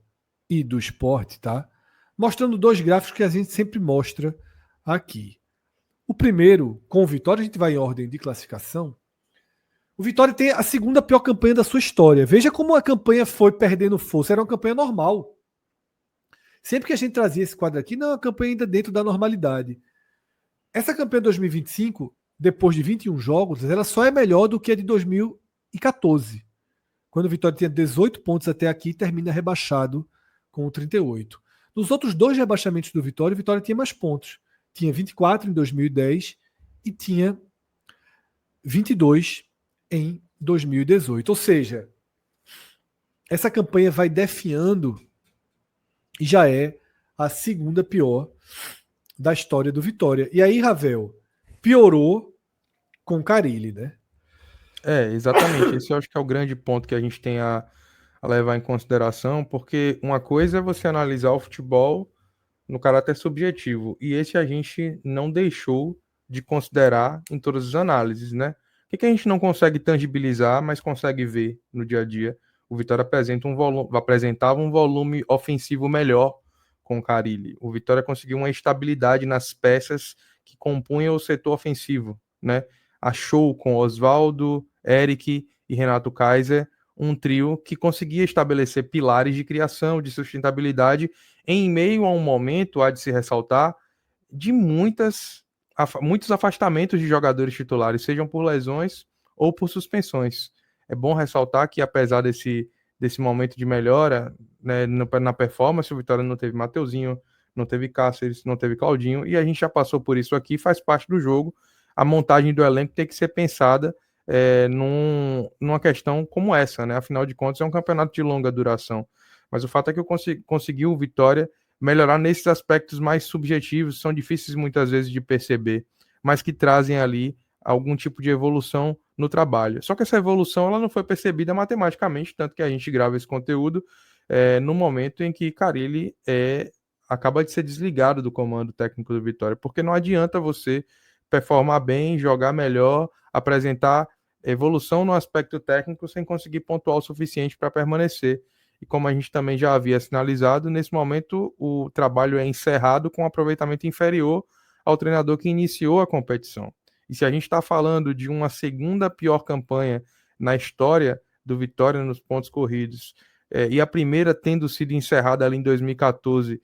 e do Sport, tá? Mostrando 2 gráficos que a gente sempre mostra aqui. O primeiro, com o Vitória, a gente vai em ordem de classificação. O Vitória tem a segunda pior campanha da sua história. Veja como a campanha foi perdendo força. Era uma campanha normal. Sempre que a gente trazia esse quadro aqui, não é uma campanha ainda dentro da normalidade. Essa campanha de 2025, depois de 21 jogos, ela só é melhor do que a de 2014. Quando o Vitória tinha 18 pontos até aqui, termina rebaixado com 38. Nos outros 2 rebaixamentos do Vitória, o Vitória tinha mais pontos. Tinha 24 em 2010 e tinha 22 em 2018. Ou seja, essa campanha vai definhando e já é a segunda pior da história do Vitória. E aí, Ravel, piorou com Carille, né? Exatamente. Esse eu acho que é o grande ponto que a gente tem a levar em consideração, porque uma coisa é você analisar o futebol no caráter subjetivo, e esse a gente não deixou de considerar em todas as análises, né? O que a gente não consegue tangibilizar, mas consegue ver no dia a dia? O Vitória apresentava um volume ofensivo melhor com o Carille. O Vitória conseguiu uma estabilidade nas peças que compunham o setor ofensivo, né? Achou com Oswaldo, Eric e Renato Kaiser um trio que conseguia estabelecer pilares de criação, de sustentabilidade, em meio a um momento, há de se ressaltar, de muitos afastamentos de jogadores titulares, sejam por lesões ou por suspensões. É bom ressaltar que, apesar desse momento de melhora, né, na performance, o Vitória não teve Mateuzinho, não teve Cáceres, não teve Claudinho, e a gente já passou por isso aqui, faz parte do jogo. A montagem do elenco tem que ser pensada numa questão como essa, né? Afinal de contas, é um campeonato de longa duração. Mas o fato é que eu consegui o Vitória melhorar nesses aspectos mais subjetivos, são difíceis muitas vezes de perceber, mas que trazem ali algum tipo de evolução no trabalho. Só que essa evolução ela não foi percebida matematicamente, tanto que a gente grava esse conteúdo no momento em que Carille acaba de ser desligado do comando técnico do Vitória, porque não adianta você performar bem, jogar melhor, apresentar evolução no aspecto técnico sem conseguir pontuar o suficiente para permanecer. E como a gente também já havia sinalizado, nesse momento o trabalho é encerrado com um aproveitamento inferior ao treinador que iniciou a competição. E se a gente está falando de uma segunda pior campanha na história do Vitória nos pontos corridos, e a primeira tendo sido encerrada ali em 2014,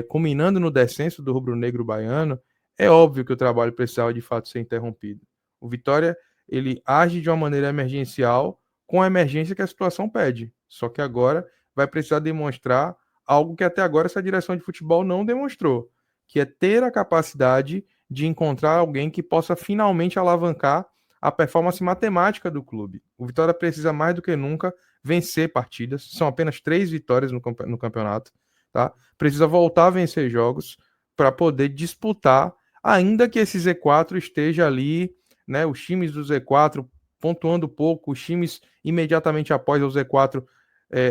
culminando no descenso do rubro-negro baiano, é óbvio que o trabalho precisava de fato ser interrompido. O Vitória ele age de uma maneira emergencial com a emergência que a situação pede. Só que agora vai precisar demonstrar algo que até agora essa direção de futebol não demonstrou, que é ter a capacidade de encontrar alguém que possa finalmente alavancar a performance matemática do clube. O Vitória precisa mais do que nunca vencer partidas, são apenas 3 vitórias no campeonato, tá? Precisa voltar a vencer jogos, para poder disputar, ainda que esse Z4 esteja ali, né, os times do Z4 pontuando pouco, os times imediatamente após o Z4,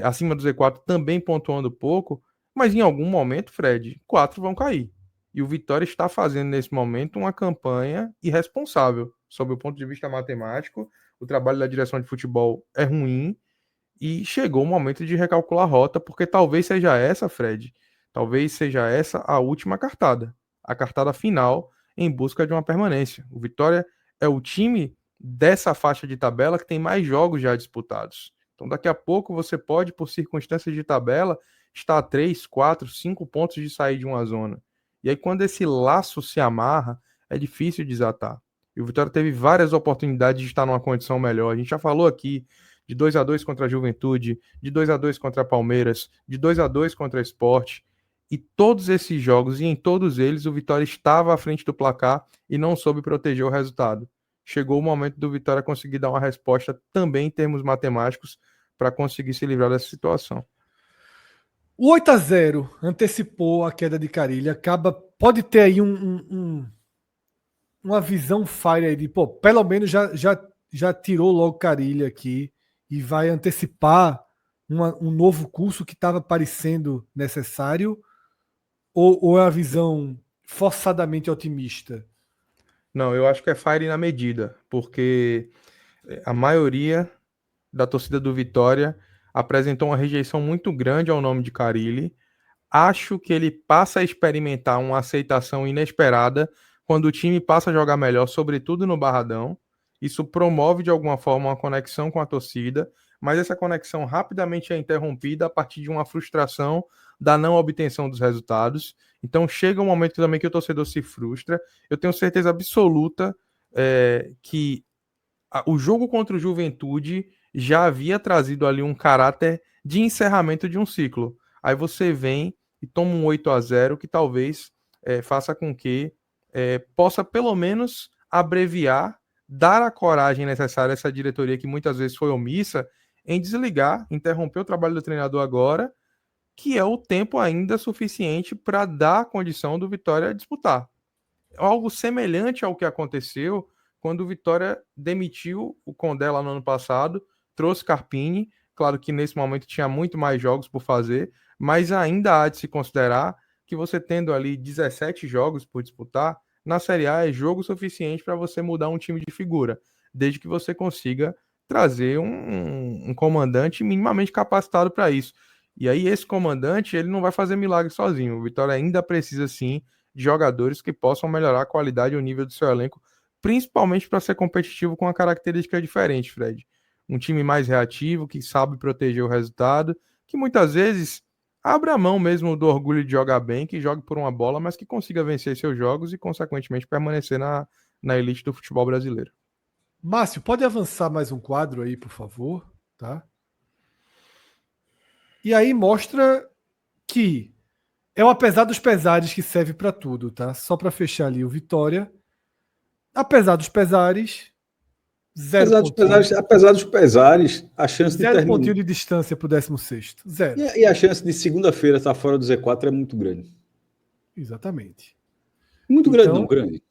acima do Z4 também pontuando pouco, mas em algum momento, Fred, 4 vão cair. E o Vitória está fazendo nesse momento uma campanha irresponsável, sob o ponto de vista matemático. O trabalho da direção de futebol é ruim e chegou o momento de recalcular a rota, porque talvez seja essa, Fred, talvez seja essa a última cartada, a cartada final em busca de uma permanência. O Vitória é o time dessa faixa de tabela que tem mais jogos já disputados. Então, daqui a pouco você pode, por circunstâncias de tabela, estar a 3, 4, 5 pontos de sair de uma zona. E aí, quando esse laço se amarra, é difícil desatar. E o Vitória teve várias oportunidades de estar numa condição melhor. A gente já falou aqui de 2-2 contra a Juventude, de 2-2 contra a Palmeiras, de 2-2 contra a Sport. E todos esses jogos, e em todos eles, o Vitória estava à frente do placar e não soube proteger o resultado. Chegou o momento do Vitória conseguir dar uma resposta também em termos matemáticos para conseguir se livrar dessa situação. O 8-0 antecipou a queda de Carilli. Pode ter aí uma visão fire aí de, pô, pelo menos já tirou logo Carilli aqui e vai antecipar um novo curso que estava parecendo necessário, ou é uma visão forçadamente otimista? Não, eu acho que é fire na medida, porque a maioria da torcida do Vitória apresentou uma rejeição muito grande ao nome de Carilli. Acho que ele passa a experimentar uma aceitação inesperada quando o time passa a jogar melhor, sobretudo no Barradão. Isso promove de alguma forma uma conexão com a torcida, mas essa conexão rapidamente é interrompida a partir de uma frustração da não obtenção dos resultados. Então chega um momento também que o torcedor se frustra. Eu tenho certeza absoluta que o jogo contra o Juventude já havia trazido ali um caráter de encerramento de um ciclo. Aí você vem e toma um 8-0 que talvez faça com que possa pelo menos abreviar, dar a coragem necessária a essa diretoria que muitas vezes foi omissa em desligar, interromper o trabalho do treinador agora, que é o tempo ainda suficiente para dar a condição do Vitória disputar. Algo semelhante ao que aconteceu quando o Vitória demitiu o Condé lá no ano passado, trouxe Carpini. Claro que nesse momento tinha muito mais jogos por fazer, mas ainda há de se considerar que você tendo ali 17 jogos por disputar, na Série A é jogo suficiente para você mudar um time de figura, desde que você consiga trazer um comandante minimamente capacitado para isso. E aí esse comandante, ele não vai fazer milagre sozinho. O Vitória ainda precisa sim de jogadores que possam melhorar a qualidade e o nível do seu elenco, principalmente para ser competitivo com uma característica diferente, Fred. Um time mais reativo, que sabe proteger o resultado, que muitas vezes abre a mão mesmo do orgulho de jogar bem, que jogue por uma bola, mas que consiga vencer seus jogos e, consequentemente, permanecer na elite do futebol brasileiro. Márcio, pode avançar mais um quadro aí, por favor? Tá? E aí mostra que é o apesar dos pesares que serve para tudo, tá? Só para fechar ali o Vitória. Apesar dos pesares, apesar dos pesares, a chance de terminar. Pontinho de distância para o 16º. Zero. E a chance de segunda-feira estar fora do Z4 é muito grande. Exatamente. Muito grande, não, grande.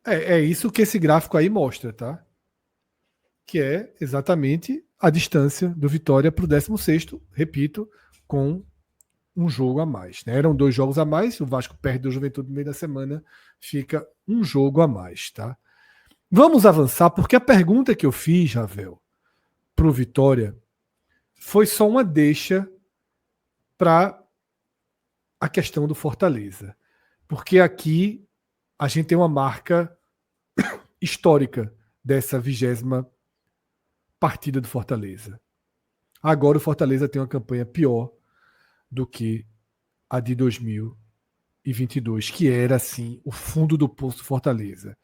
É isso que esse gráfico aí mostra, tá? Que é exatamente a distância do Vitória para o 16º, repito, com um jogo a mais. Né? Eram 2 jogos a mais, o Vasco perde do Juventude no meio da semana, fica um jogo a mais, tá? Vamos avançar, porque a pergunta que eu fiz, Ravel, para o Vitória, foi só uma deixa para a questão do Fortaleza. Porque aqui a gente tem uma marca histórica dessa 20ª partida do Fortaleza. Agora o Fortaleza tem uma campanha pior do que a de 2022, que era, assim, o fundo do poço do Fortaleza.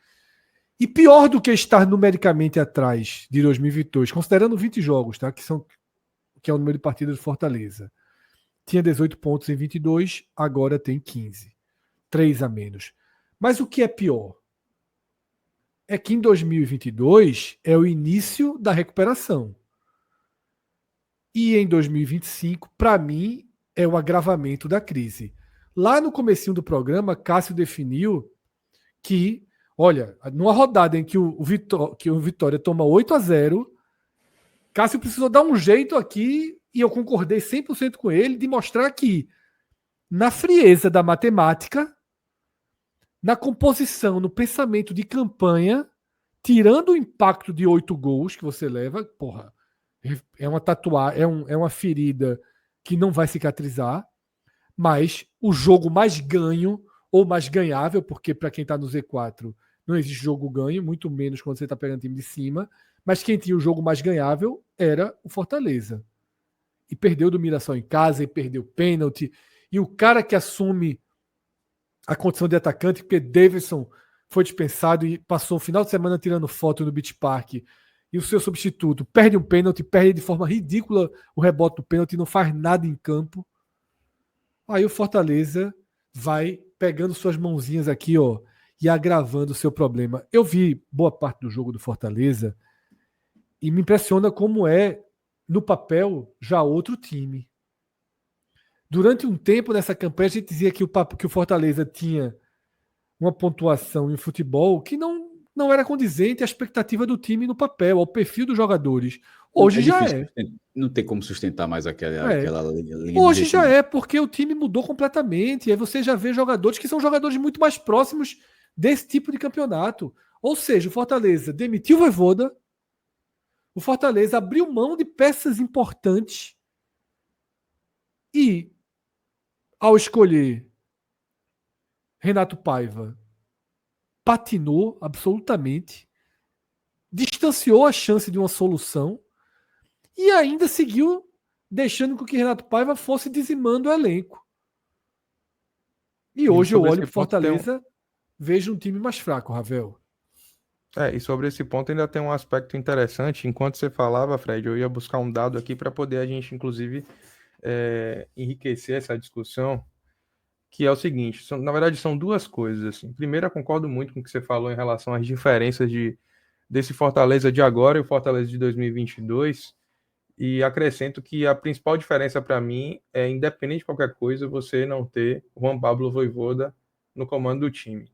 E pior do que estar numericamente atrás de 2022, considerando 20 jogos, tá? que é o número de partidas do Fortaleza. Tinha 18 pontos em 22, agora tem 15. 3 a menos. Mas o que é pior? É que em 2022 é o início da recuperação. E em 2025, para mim, é o agravamento da crise. Lá no comecinho do programa, Cássio definiu que, olha, numa rodada em que o Vitória toma 8-0, Cássio precisou dar um jeito aqui, e eu concordei 100% com ele, de mostrar que, na frieza da matemática, na composição, no pensamento de campanha, tirando o impacto de 8 gols que você leva, porra, é uma tatuagem, é uma ferida que não vai cicatrizar, mas o jogo mais ganho, ou mais ganhável, porque para quem está no Z4 não existe jogo ganho, muito menos quando você está pegando time de cima, mas quem tinha o jogo mais ganhável era o Fortaleza. E perdeu do Mirassol em casa, e perdeu pênalti, e o cara que assume a condição de atacante, porque Davidson foi dispensado e passou o final de semana tirando foto no Beach Park, e o seu substituto perde um pênalti, perde de forma ridícula o rebote do pênalti, não faz nada em campo. Aí o Fortaleza vai pegando suas mãozinhas aqui, ó, e agravando o seu problema. Eu vi boa parte do jogo do Fortaleza e me impressiona como é, no papel, já outro time. Durante um tempo nessa campanha, a gente dizia que o Fortaleza tinha uma pontuação em futebol que não era condizente à expectativa do time no papel, ao perfil dos jogadores. Hoje já é. Não tem como sustentar mais aquela linha. Hoje já é, porque o time mudou completamente. E aí você já vê jogadores que são jogadores muito mais próximos desse tipo de campeonato. Ou seja, o Fortaleza demitiu o Vojvoda, o Fortaleza abriu mão de peças importantes e, ao escolher Renato Paiva, patinou absolutamente, distanciou a chance de uma solução e ainda seguiu deixando com que Renato Paiva fosse dizimando o elenco. E hoje eu olho para Fortaleza, vejo um time mais fraco, Ravel. E sobre esse ponto ainda tem um aspecto interessante. Enquanto você falava, Fred, eu ia buscar um dado aqui para poder a gente, inclusive, enriquecer essa discussão, que é o seguinte, na verdade são duas coisas. Assim. Primeiro, eu concordo muito com o que você falou em relação às diferenças desse Fortaleza de agora e o Fortaleza de 2022, e acrescento que a principal diferença para mim é, independente de qualquer coisa, você não ter Juan Pablo Vojvoda no comando do time.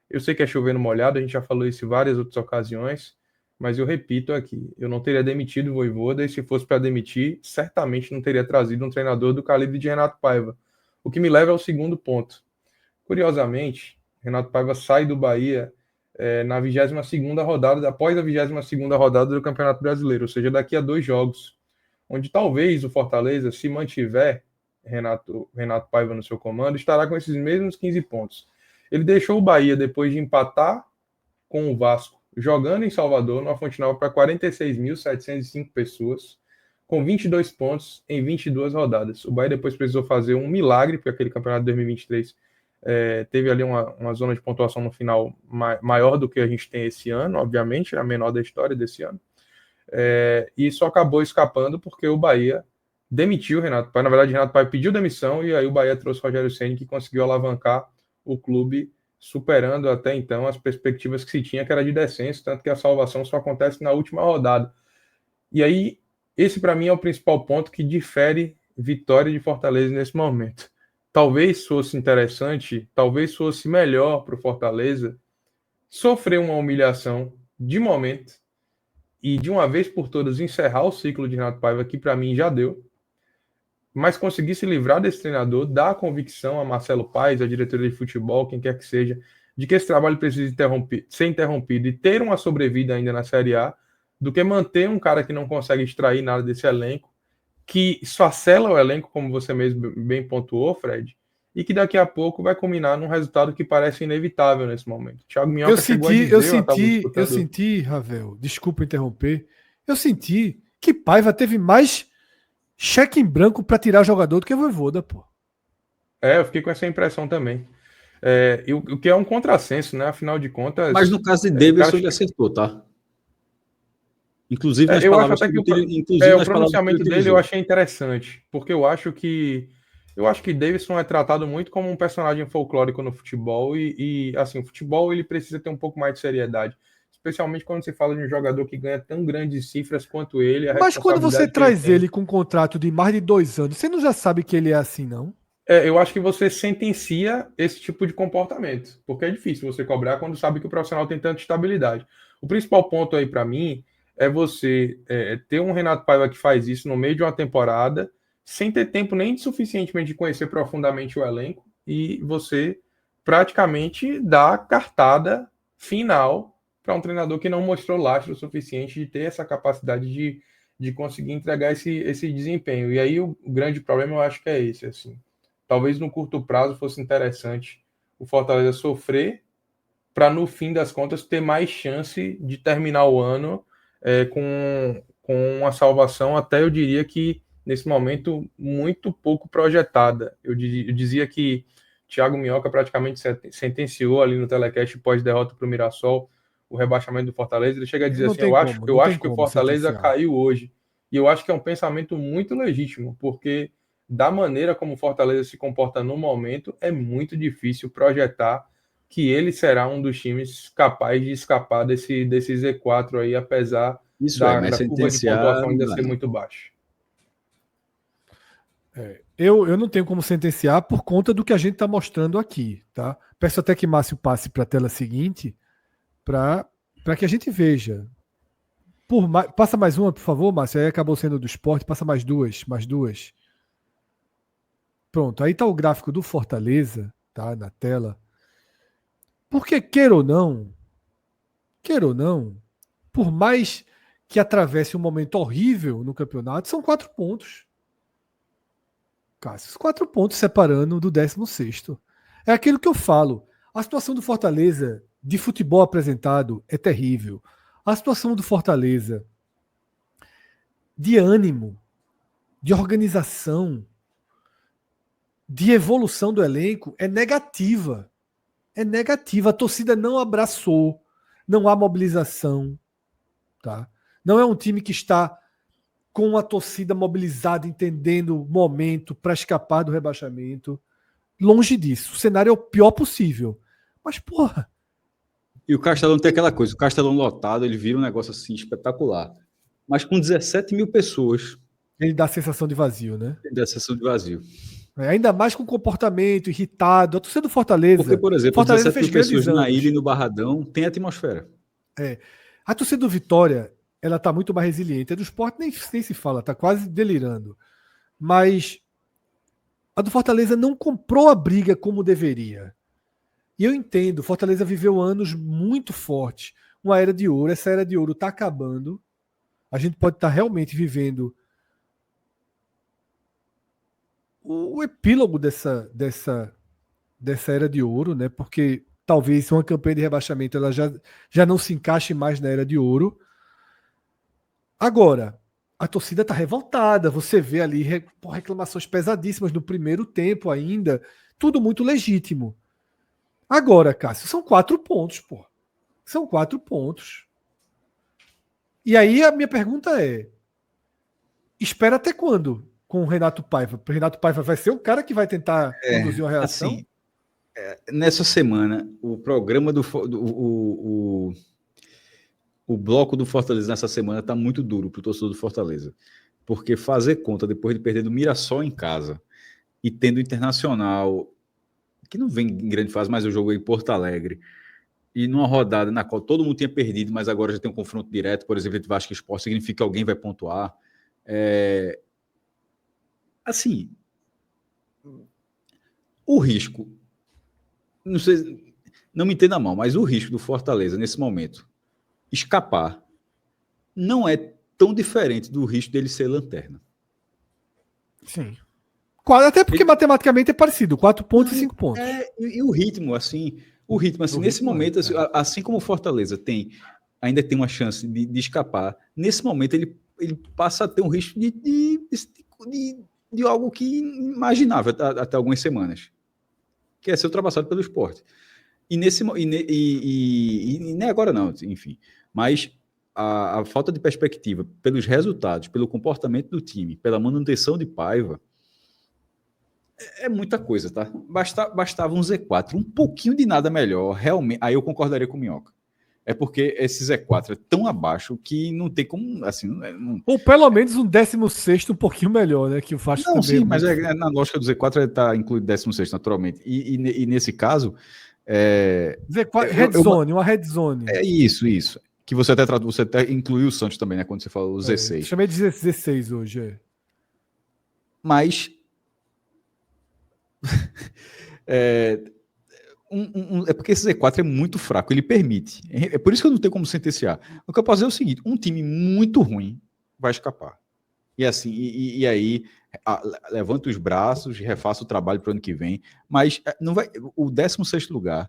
Eu sei que é chovendo molhado, a gente já falou isso em várias outras ocasiões, mas eu repito aqui, eu não teria demitido o Vojvoda, e se fosse para demitir, certamente não teria trazido um treinador do calibre de Renato Paiva. O que me leva ao segundo ponto. Curiosamente, Renato Paiva sai do Bahia na 22ª rodada, após a 22ª rodada do Campeonato Brasileiro, ou seja, daqui a 2 jogos, onde talvez o Fortaleza, se mantiver Renato Paiva no seu comando, estará com esses mesmos 15 pontos. Ele deixou o Bahia depois de empatar com o Vasco, jogando em Salvador, numa Fonte Nova, para 46.705 pessoas, com 22 pontos em 22 rodadas. O Bahia depois precisou fazer um milagre, porque aquele campeonato de 2023 teve ali uma zona de pontuação no final maior do que a gente tem esse ano, obviamente, a menor da história desse ano. E só acabou escapando porque o Bahia demitiu o Renato Paiva. Na verdade, o Renato Paiva pediu demissão e aí o Bahia trouxe o Rogério Ceni, que conseguiu alavancar o clube, superando até então as perspectivas que se tinha, que era de descenso, tanto que a salvação só acontece na última rodada. E aí, esse para mim é o principal ponto que difere Vitória de Fortaleza nesse momento. Talvez fosse interessante, talvez fosse melhor para o Fortaleza sofrer uma humilhação de momento e de uma vez por todas encerrar o ciclo de Renato Paiva, que para mim já deu, mas conseguir se livrar desse treinador, dar a convicção a Marcelo Paes, a diretoria de futebol, quem quer que seja, de que esse trabalho precisa ser interrompido e ter uma sobrevida ainda na Série A, do que manter um cara que não consegue extrair nada desse elenco, que esfacela o elenco, como você mesmo bem pontuou, Fred, e que daqui a pouco vai culminar num resultado que parece inevitável nesse momento. Thiago Minhoca eu senti, Ravel, desculpa interromper, eu senti que Paiva teve mais cheque em branco para tirar jogador do que Vojvoda, pô. Eu fiquei com essa impressão também. O que é um contrassenso, né? Afinal de contas... Mas no caso de Davidson, ele acertou, tá? Inclusive nas palavras que o pronunciamento dele eu achei interessante, porque eu acho que Davidson é tratado muito como um personagem folclórico no futebol e assim, o futebol ele precisa ter um pouco mais de seriedade, especialmente quando se fala de um jogador que ganha tão grandes cifras quanto ele. Mas quando você traz ele com um contrato de mais de 2 anos, você não já sabe que ele é assim, não? Eu acho que você sentencia esse tipo de comportamento, porque é difícil você cobrar quando sabe que o profissional tem tanta estabilidade. O principal ponto aí para mim é você ter um Renato Paiva que faz isso no meio de uma temporada, sem ter tempo nem suficientemente de conhecer profundamente o elenco, e você praticamente dá a cartada final para um treinador que não mostrou lastro o suficiente de ter essa capacidade de conseguir entregar esse desempenho. E aí o grande problema eu acho que é esse, assim. Talvez no curto prazo fosse interessante o Fortaleza sofrer para, no fim das contas, ter mais chance de terminar o ano com uma salvação, até eu diria que, nesse momento, muito pouco projetada. Eu dizia que Thiago Minhoca praticamente sentenciou ali no telecast pós-derrota para o Mirassol o rebaixamento do Fortaleza. Ele chega a dizer assim, eu acho que o Fortaleza caiu hoje. E eu acho que é um pensamento muito legítimo, porque da maneira como o Fortaleza se comporta no momento, é muito difícil projetar que ele será um dos times capaz de escapar desse Z4 aí, apesar da curva de pontuação ainda ser muito baixa. Eu não tenho como sentenciar por conta do que a gente está mostrando aqui, tá? Peço até que Márcio passe para a tela seguinte para que a gente veja. Passa mais uma, por favor, Márcio. Aí acabou sendo do Sport. Passa mais duas. Pronto, aí está o gráfico do Fortaleza, tá, na tela. Porque, queira ou não, por mais que atravesse um momento horrível no campeonato, são 4 pontos. Cássio, 4 pontos separando do 16º. É aquilo que eu falo. A situação do Fortaleza de futebol apresentado é terrível. A situação do Fortaleza de ânimo, de organização, de evolução do elenco é negativa. É negativa. A torcida não abraçou, não há mobilização. Tá? Não é um time que está com a torcida mobilizada, entendendo o momento para escapar do rebaixamento. Longe disso. O cenário é o pior possível. Mas, porra. E o Castelão tem aquela coisa, o Castelão lotado, ele vira um negócio assim espetacular. Mas com 17 mil pessoas. Ele dá a sensação de vazio, né? Ele dá a sensação de vazio. Ainda mais com comportamento irritado. A torcida do Fortaleza. Porque, por exemplo, Fortaleza 17 mil pessoas na ilha e no Barradão tem atmosfera. A torcida do Vitória, ela está muito mais resiliente. A do Sport nem se fala, está quase delirando. Mas a do Fortaleza não comprou a briga como deveria. E eu entendo, Fortaleza viveu anos muito fortes. Uma era de ouro, essa era de ouro está acabando. A gente pode estar realmente vivendo o epílogo dessa era de ouro, né? Porque talvez uma campanha de rebaixamento ela já não se encaixe mais na era de ouro. Agora, a torcida está revoltada. Você vê ali reclamações pesadíssimas no primeiro tempo ainda. Tudo muito legítimo. Agora, Cássio, são 4 pontos, pô. São 4 pontos. E aí a minha pergunta é: espera até quando com o Renato Paiva? O Renato Paiva vai ser o cara que vai tentar conduzir uma reação? Assim, nessa semana, o programa o bloco do Fortaleza nessa semana está muito duro para o torcedor do Fortaleza. Porque fazer conta depois de perder do Mirassol em casa e tendo o Internacional, que não vem em grande fase, mas eu jogo em Porto Alegre, e numa rodada na qual todo mundo tinha perdido, mas agora já tem um confronto direto, por exemplo, entre Vasco e Sport, significa que alguém vai pontuar. Assim, o risco, não sei, não me entenda mal, mas o risco do Fortaleza nesse momento escapar não é tão diferente do risco dele ser lanterna. Sim. Até porque matematicamente é parecido, 4 pontos e 5 pontos. E o ritmo, assim, nesse momento, assim como o Fortaleza ainda tem uma chance de escapar, nesse momento ele passa a ter um risco de algo que imaginável até algumas semanas, que é ser ultrapassado pelo Sport. E nem agora não, enfim. Mas a falta de perspectiva pelos resultados, pelo comportamento do time, pela manutenção de Paiva, é muita coisa, tá? Bastava um Z4, um pouquinho de nada melhor, realmente. Aí eu concordaria com o Minhoca. É porque esse Z4 é tão abaixo que não tem como, assim, Ou pelo menos um 16º um pouquinho melhor, né? Que o Vasco não, também sim, é mas muito... na lógica do Z4 está incluído 16º, naturalmente. E nesse caso, Z4, eu, red eu- zone, uma red zone. é isso. Que você até incluiu o Santos também, né? Quando você falou o Z6. Chamei de 16 hoje, Mas é, é porque esse Z4 é muito fraco, ele permite. É por isso que eu não tenho como sentenciar. O que eu posso dizer é o seguinte: um time muito ruim vai escapar. E assim, e aí levanta os braços, refaça o trabalho para o ano que vem. Mas não vai. O 16º lugar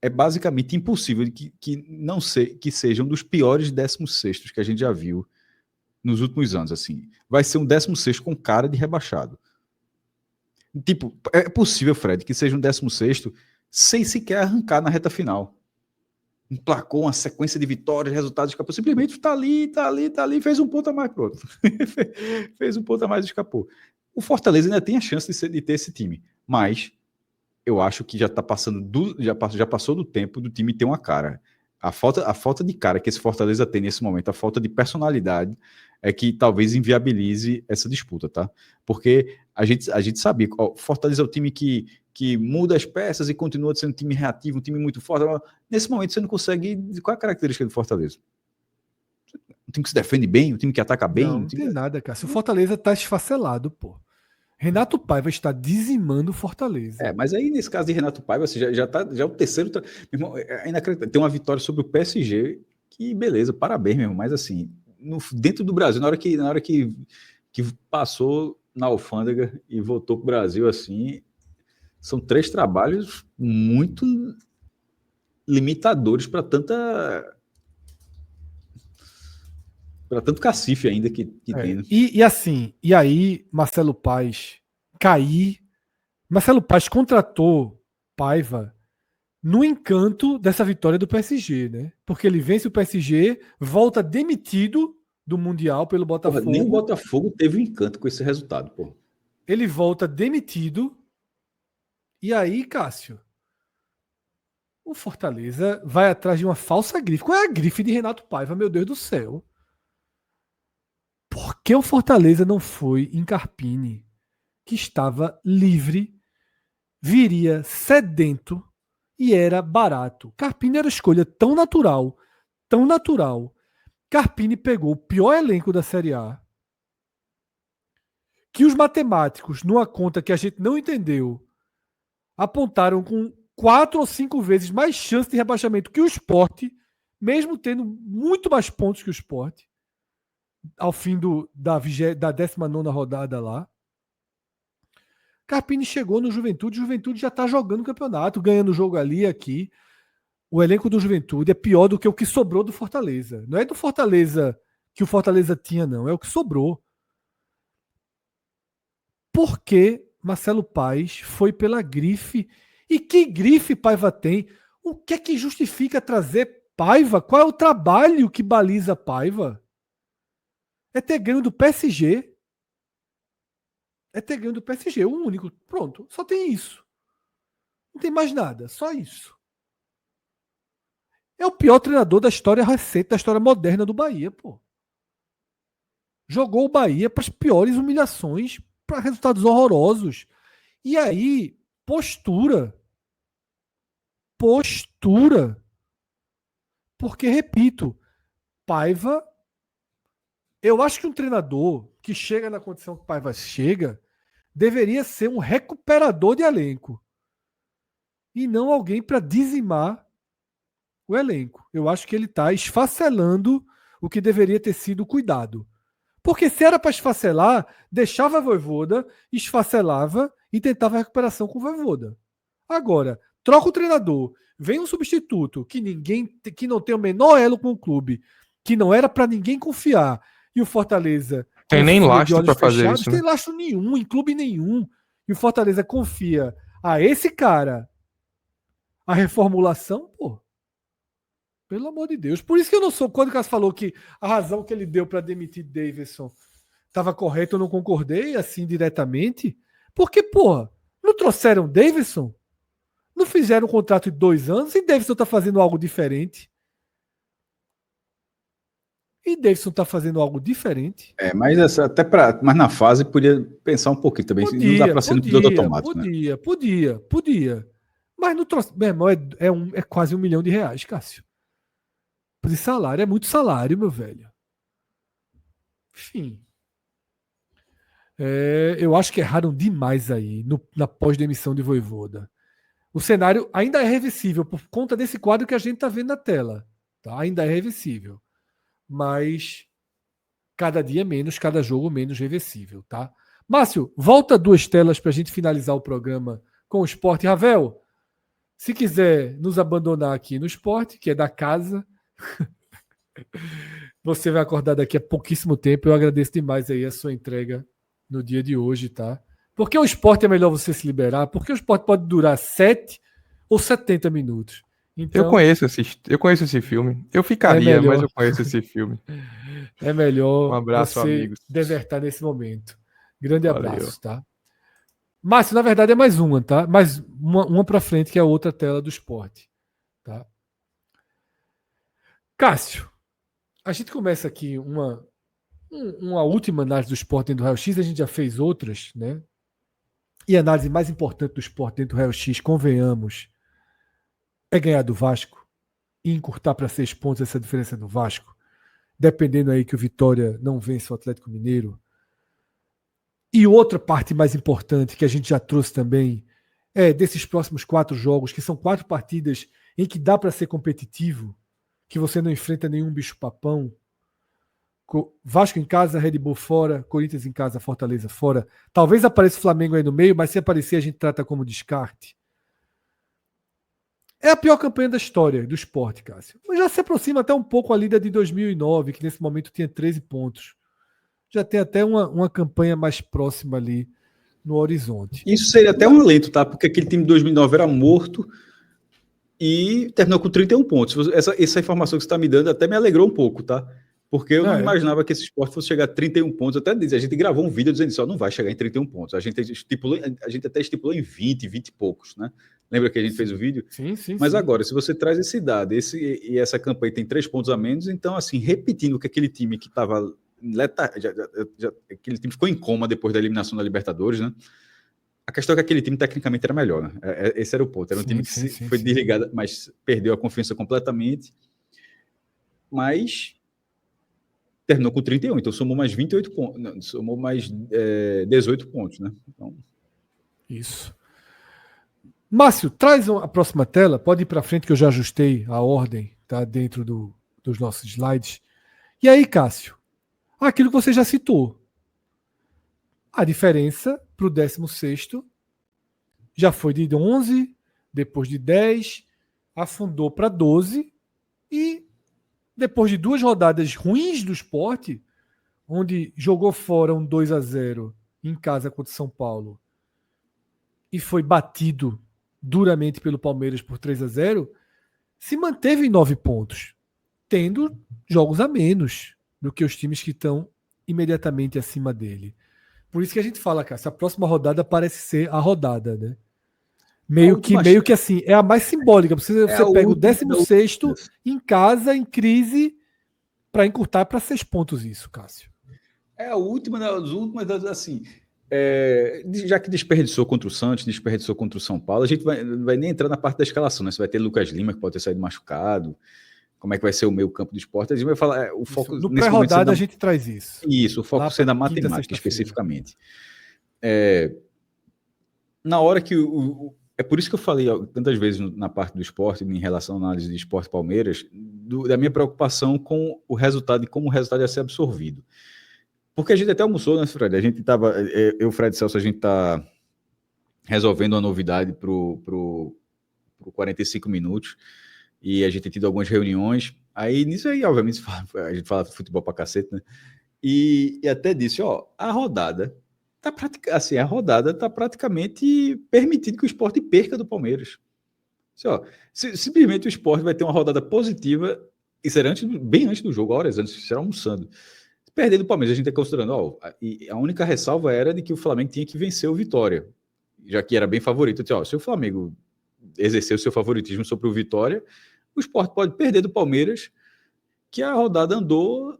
é basicamente impossível que não que seja um dos piores 16º que a gente já viu nos últimos anos. Assim, vai ser um 16º com cara de rebaixado. Tipo, é possível, Fred, que seja um 16º sem sequer arrancar na reta final. Emplacou uma sequência de vitórias, resultados, escapou. Simplesmente tá ali, fez um ponto a mais, pronto. Fez um ponto a mais e escapou. O Fortaleza ainda tem a chance de ter esse time, mas eu acho que já está passando já passou do tempo do time ter uma cara. A falta de cara que esse Fortaleza tem nesse momento, a falta de personalidade é que talvez inviabilize essa disputa, tá? Porque a gente sabia, ó, Fortaleza é o time que muda as peças e continua sendo um time reativo, um time muito forte. Nesse momento você não consegue. Qual é a característica do Fortaleza? Um time que se defende bem, um time que ataca bem. Não, não tem nada, cara. Se o Fortaleza tá esfacelado, pô. Renato Paiva está dizimando o Fortaleza. Mas aí nesse caso de Renato Paiva, você já é o terceiro. Meu irmão, é inacreditável. Tem uma vitória sobre o PSG, que beleza, parabéns, meu irmão. Mas assim, dentro do Brasil, na hora que passou na alfândega e voltou para o Brasil, assim, são 3 trabalhos muito limitadores para tanto cacife ainda que tem. Né? E assim, e aí Marcelo Paes cair. Marcelo Paes contratou Paiva no encanto dessa vitória do PSG, né? Porque ele vence o PSG, volta demitido do Mundial pelo Porra, Botafogo. nem o Botafogo teve um encanto com esse resultado, pô. Ele volta demitido. E aí, Cássio, o Fortaleza vai atrás de uma falsa grife. Qual é a grife de Renato Paiva, meu Deus do céu? Por que o Fortaleza não foi em Carpini, que estava livre, viria sedento e era barato? Carpini era escolha tão natural, tão natural. Carpini pegou o pior elenco da Série A, que os matemáticos, numa conta que a gente não entendeu, apontaram com 4 ou 5 vezes mais chance de rebaixamento que o Sport, mesmo tendo muito mais pontos que o Sport, ao fim da 19ª rodada lá. Carpini chegou no Juventude, o Juventude já está jogando o campeonato, ganhando o jogo ali e aqui. O elenco do Juventude é pior do que o que sobrou do Fortaleza. Não é do Fortaleza que o Fortaleza tinha, não. É o que sobrou. Por que Marcelo Paes foi pela grife? E que grife Paiva tem? O que é que justifica trazer Paiva? Qual é o trabalho que baliza Paiva? É ter ganho do PSG. É ter ganho do PSG, o único. Pronto, só tem isso. Não tem mais nada, só isso. É o pior treinador da história recente, da história moderna do Bahia, pô. Jogou o Bahia para as piores humilhações, para resultados horrorosos. E aí, postura. Postura. Porque, repito, Paiva. Eu acho que um treinador que chega na condição que Paiva chega deveria ser um recuperador de elenco. E não alguém para dizimar o elenco. Eu acho que ele está esfacelando o que deveria ter sido cuidado. Porque se era para esfacelar, deixava a Vojvoda, esfacelava e tentava a recuperação com o Vojvoda. Agora, troca o treinador, vem um substituto que não tem o menor elo com o clube, que não era para ninguém confiar, e o Fortaleza tem nem lastro para fazer isso, não tem lastro nenhum, em clube nenhum. E o Fortaleza confia a esse cara a reformulação, pô. Pelo amor de Deus. Por isso que eu não sou. Quando o Cássio falou que a razão que ele deu para demitir Davidson estava correta, eu não concordei assim diretamente. Porque, porra, não trouxeram Davidson? Não fizeram um contrato de 2 anos e Davidson tá fazendo algo diferente. E Davidson está fazendo algo diferente. Mas mas na fase podia pensar um pouquinho também. Não dá para ser no piloto automático, né? Podia. Mas no troço, meu irmão, é quase R$1 milhão, Cássio. De salário, é muito salário, meu velho. Enfim. Eu acho que erraram demais aí na pós-demissão de Vojvoda. O cenário ainda é reversível por conta desse quadro que a gente está vendo na tela. Tá? Ainda é reversível. Mas cada dia menos, cada jogo menos reversível. Tá? Márcio, volta 2 telas para a gente finalizar o programa com o Sport. Ravel, se quiser nos abandonar aqui no Sport, que é da casa, você vai acordar daqui a pouquíssimo tempo. Eu agradeço demais aí a sua entrega no dia de hoje, tá? Porque o esporte é melhor você se liberar, porque o esporte pode durar 7 ou 70 minutos. Então, eu conheço esse filme. Eu ficaria, mas eu conheço esse filme. É melhor um abraço, você amigos. desertar nesse momento. Grande Valeu. abraço, tá? Márcio, na verdade é mais uma, tá? Mais uma para frente, que é a outra tela do esporte, tá? Cássio, a gente começa aqui uma última análise do esporte dentro do raio-x, a gente já fez outras, né? E a análise mais importante do esporte dentro do raio-x, convenhamos, é ganhar do Vasco e encurtar para 6 pontos essa diferença do Vasco, dependendo aí que o Vitória não vence o Atlético Mineiro. E outra parte mais importante que a gente já trouxe também é desses próximos 4 jogos, que são 4 partidas em que dá para ser competitivo, que você não enfrenta nenhum bicho-papão. Vasco em casa, Red Bull fora, Corinthians em casa, Fortaleza fora. Talvez apareça o Flamengo aí no meio, mas se aparecer a gente trata como descarte. É a pior campanha da história do esporte, Cássio. Mas já se aproxima até um pouco ali da de 2009, que nesse momento tinha 13 pontos. Já tem até uma campanha mais próxima ali no horizonte. Isso seria até um alento, tá? Porque aquele time de 2009 era morto e terminou com 31 pontos. Essa informação que você está me dando até me alegrou um pouco, tá? Porque eu não imaginava que esse esporte fosse chegar a 31 pontos. Até a gente gravou um vídeo dizendo isso, não vai chegar em 31 pontos. A gente até estipulou em 20 e poucos, né? Lembra que a gente fez o vídeo? Sim. Mas agora, se você traz esse dado, e essa campanha tem 3 pontos a menos, então, assim, repetindo que aquele time que estava... aquele time ficou em coma depois da eliminação da Libertadores, né? A questão é que aquele time tecnicamente era melhor, né? Esse era o ponto. Era um time que foi desligado, mas perdeu a confiança completamente. Mas... terminou com 31, então somou mais 28 pontos, não, somou mais 18 pontos, né? Então... Isso. Márcio, traz a próxima tela, pode ir para frente que eu já ajustei a ordem, tá dentro dos nossos slides. E aí, Cássio, aquilo que você já citou. A diferença para o 16º já foi de 11, depois de 10, afundou para 12 e depois de 2 rodadas ruins do Sport, onde jogou fora um 2-0 em casa contra o São Paulo e foi batido duramente pelo Palmeiras por 3-0, se manteve em 9 pontos, tendo jogos a menos do que os times que estão imediatamente acima dele. Por isso que a gente fala, cara, essa próxima rodada parece ser a rodada, né? Meio que assim, é a mais simbólica. Você pega o 16º em casa, em crise, para encurtar para 6 pontos isso, Cássio. É a última das últimas, assim... já que desperdiçou contra o Santos, desperdiçou contra o São Paulo, a gente vai nem entrar na parte da escalação, né? Você vai ter Lucas Lima, que pode ter saído machucado, como é que vai ser o meio campo do esporte, a gente vai falar, o foco... No pré-rodada a gente traz isso. Isso, o foco sendo a matemática, especificamente. Na hora que é por isso que eu falei tantas vezes na parte do esporte, em relação à análise de esporte Palmeiras, da minha preocupação com o resultado e como o resultado ia ser absorvido. Porque a gente até almoçou, né, Fred? A gente estava... Eu, Fred e Celso, a gente está resolvendo uma novidade pro 45 minutos e a gente tem tido algumas reuniões. Aí, nisso aí, obviamente, a gente fala de futebol pra cacete, né? E até disse, a rodada tá praticamente permitindo que o esporte perca do Palmeiras. Simplesmente o esporte vai ter uma rodada positiva, e será bem antes do jogo, horas antes, será almoçando. Perder do Palmeiras, a gente está considerando, e a única ressalva era de que o Flamengo tinha que vencer o Vitória, já que era bem favorito. Se o Flamengo exercer o seu favoritismo sobre o Vitória, o esporte pode perder do Palmeiras, que a rodada andou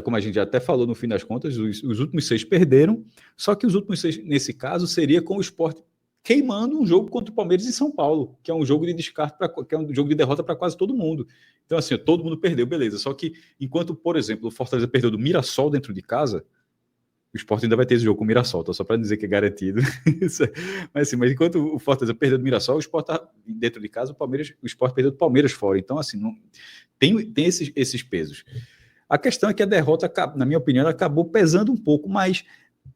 como a gente já até falou no fim das contas, os últimos 6 perderam, só que os últimos 6, nesse caso, seria com o Sport queimando um jogo contra o Palmeiras em São Paulo, que é um jogo de descarte, que é um jogo de derrota para quase todo mundo. Então, assim, todo mundo perdeu, beleza. Só que, enquanto, por exemplo, o Fortaleza perdeu do Mirassol dentro de casa, o Sport ainda vai ter esse jogo com o Mirassol, tá? Só para dizer que é garantido. mas enquanto o Fortaleza perdeu do Mirassol, o Sport tá dentro de casa, o Sport perdeu do Palmeiras fora. Então, assim, não, tem esses pesos. A questão é que a derrota, na minha opinião, ela acabou pesando um pouco, mas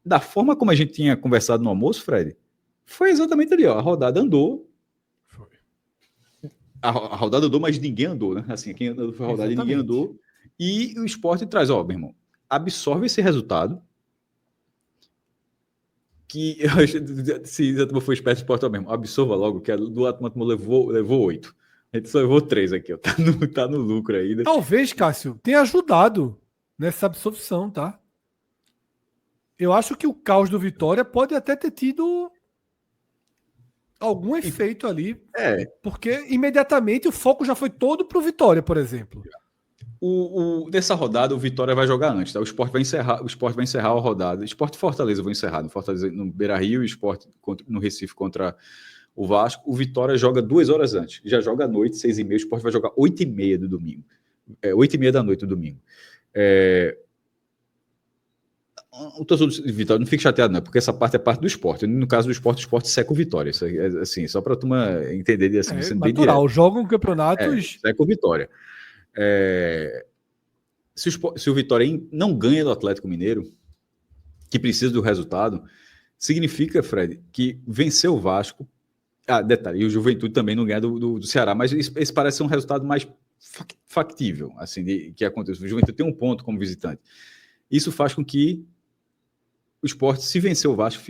da forma como a gente tinha conversado no almoço, Fred, foi exatamente ali, ó. A rodada andou. Foi. A rodada andou, mas ninguém andou, né? Assim, quem andou foi a rodada e ninguém andou. E o Sport traz, ó, meu irmão, absorve esse resultado. Que se o Atlético for esperto, o Sport mesmo, absorva logo, que do Atlético levou 8. A gente só levou 3 aqui, ó. Tá no lucro ainda. Talvez, Cássio, tenha ajudado nessa absorção, tá? Eu acho que o caos do Vitória pode até ter tido algum efeito ali. Porque imediatamente o foco já foi todo pro Vitória, por exemplo. Dessa rodada, o Vitória vai jogar antes, tá? O Sport vai encerrar a rodada. Sport e Fortaleza vão encerrar. No Fortaleza, no Beira-Rio, e Sport no Recife contra o Vasco. O Vitória joga 2 horas antes. Já joga à noite, 6h30. O Sport vai jogar 8h30 do domingo. 8h30 da noite do domingo. O torcedor de Vitória não fique chateado, não, porque essa parte é parte do Sport. No caso do Sport, o Sport seca o Vitória. Isso é, assim, só para a turma entender assim, sendo bem natural, jogam campeonatos. Seca o Vitória. Se o Vitória não ganha do Atlético Mineiro, que precisa do resultado, significa, Fred, que venceu o Vasco. Detalhe, e o Juventude também não ganha do Ceará, mas esse parece ser um resultado mais factível, assim, que acontece. O Juventude tem um ponto como visitante. Isso faz com que o Sport, se vencer o Vasco,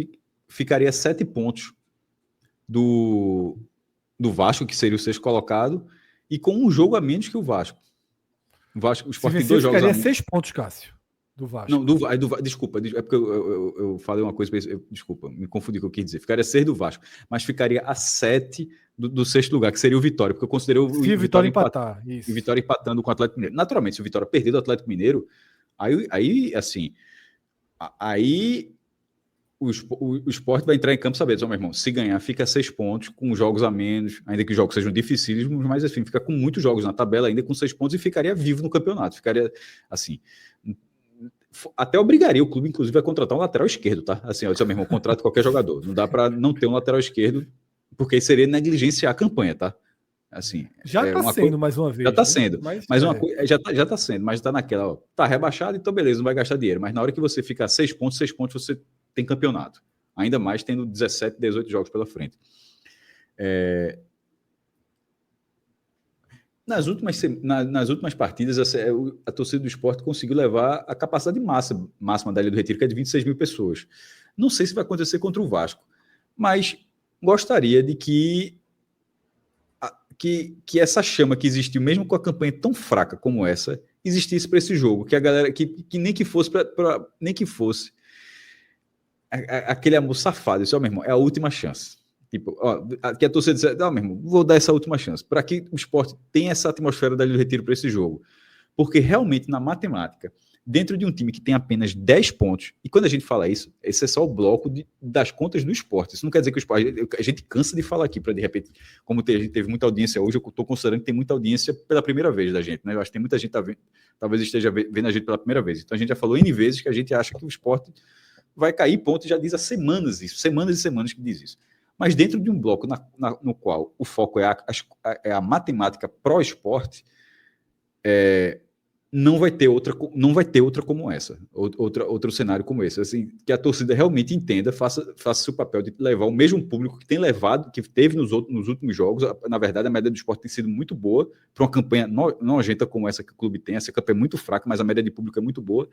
ficaria 7 pontos do Vasco, que seria o 6º colocado, e com um jogo a menos que o Vasco. O Sport tem 2 jogos a menos. Ficaria 6 pontos, Cássio, do Vasco. Não, desculpa, é porque eu falei uma coisa, desculpa, me confundi com o que eu quis dizer. Ficaria 6 do Vasco, mas ficaria a 7 do 6º lugar, que seria o Vitória, porque eu considerei o Vitória empatar. Isso. E Vitória empatando com o Atlético Mineiro. Naturalmente, se o Vitória perder do Atlético Mineiro, aí assim, aí o Sport vai entrar em campo sabendo, meu irmão, se ganhar, fica 6 pontos, com jogos a menos, ainda que os jogos sejam dificílimos, mas assim, fica com muitos jogos na tabela, ainda com 6 pontos, e ficaria vivo no campeonato. Ficaria, assim, até obrigaria o clube, inclusive, a contratar um lateral esquerdo, tá? Assim, ó, meu irmão, contrata qualquer jogador. Não dá para não ter um lateral esquerdo, porque aí seria negligenciar a campanha, tá? Assim, já está sendo, mais uma vez. Já está sendo. Mas uma coisa, já está sendo, mas está naquela, ó, tá rebaixado, então beleza, não vai gastar dinheiro. Mas na hora que você fica a 6 pontos, você tem campeonato. Ainda mais tendo 17, 18 jogos pela frente. Nas últimas partidas, a torcida do Sport conseguiu levar a capacidade máxima da Ilha do Retiro, que é de 26 mil pessoas. Não sei se vai acontecer contra o Vasco, mas gostaria de que essa chama que existiu, mesmo com a campanha tão fraca como essa, existisse para esse jogo, que a galera, que nem que fosse nem que fosse aquele amor safado, isso, ó, meu irmão, é a última chance. Tipo, ó, que a torcida diz, meu irmão, vou dar essa última chance, para que o Sport tenha essa atmosfera da Ilha do Retiro para esse jogo. Porque realmente, na matemática, dentro de um time que tem apenas 10 pontos, e quando a gente fala isso, esse é só o bloco das contas do Sport. Isso não quer dizer que o Sport, a gente cansa de falar aqui, para de repente, como a gente teve muita audiência hoje, eu estou considerando que tem muita audiência pela primeira vez da gente, né? Eu acho que tem muita gente que talvez esteja vendo a gente pela primeira vez. Então a gente já falou N vezes que a gente acha que o Sport vai cair ponto, já diz há semanas isso, semanas e semanas que diz isso. Mas dentro de um bloco no qual o foco é a matemática pró-esporte, não vai ter outra como essa, outro cenário como esse, assim, que a torcida realmente entenda, faça seu papel de levar o mesmo público que tem levado, que teve nos últimos jogos. Na verdade, a média do Sport tem sido muito boa para uma campanha nojenta como essa que o clube tem. Essa campanha é muito fraca, mas a média de público é muito boa,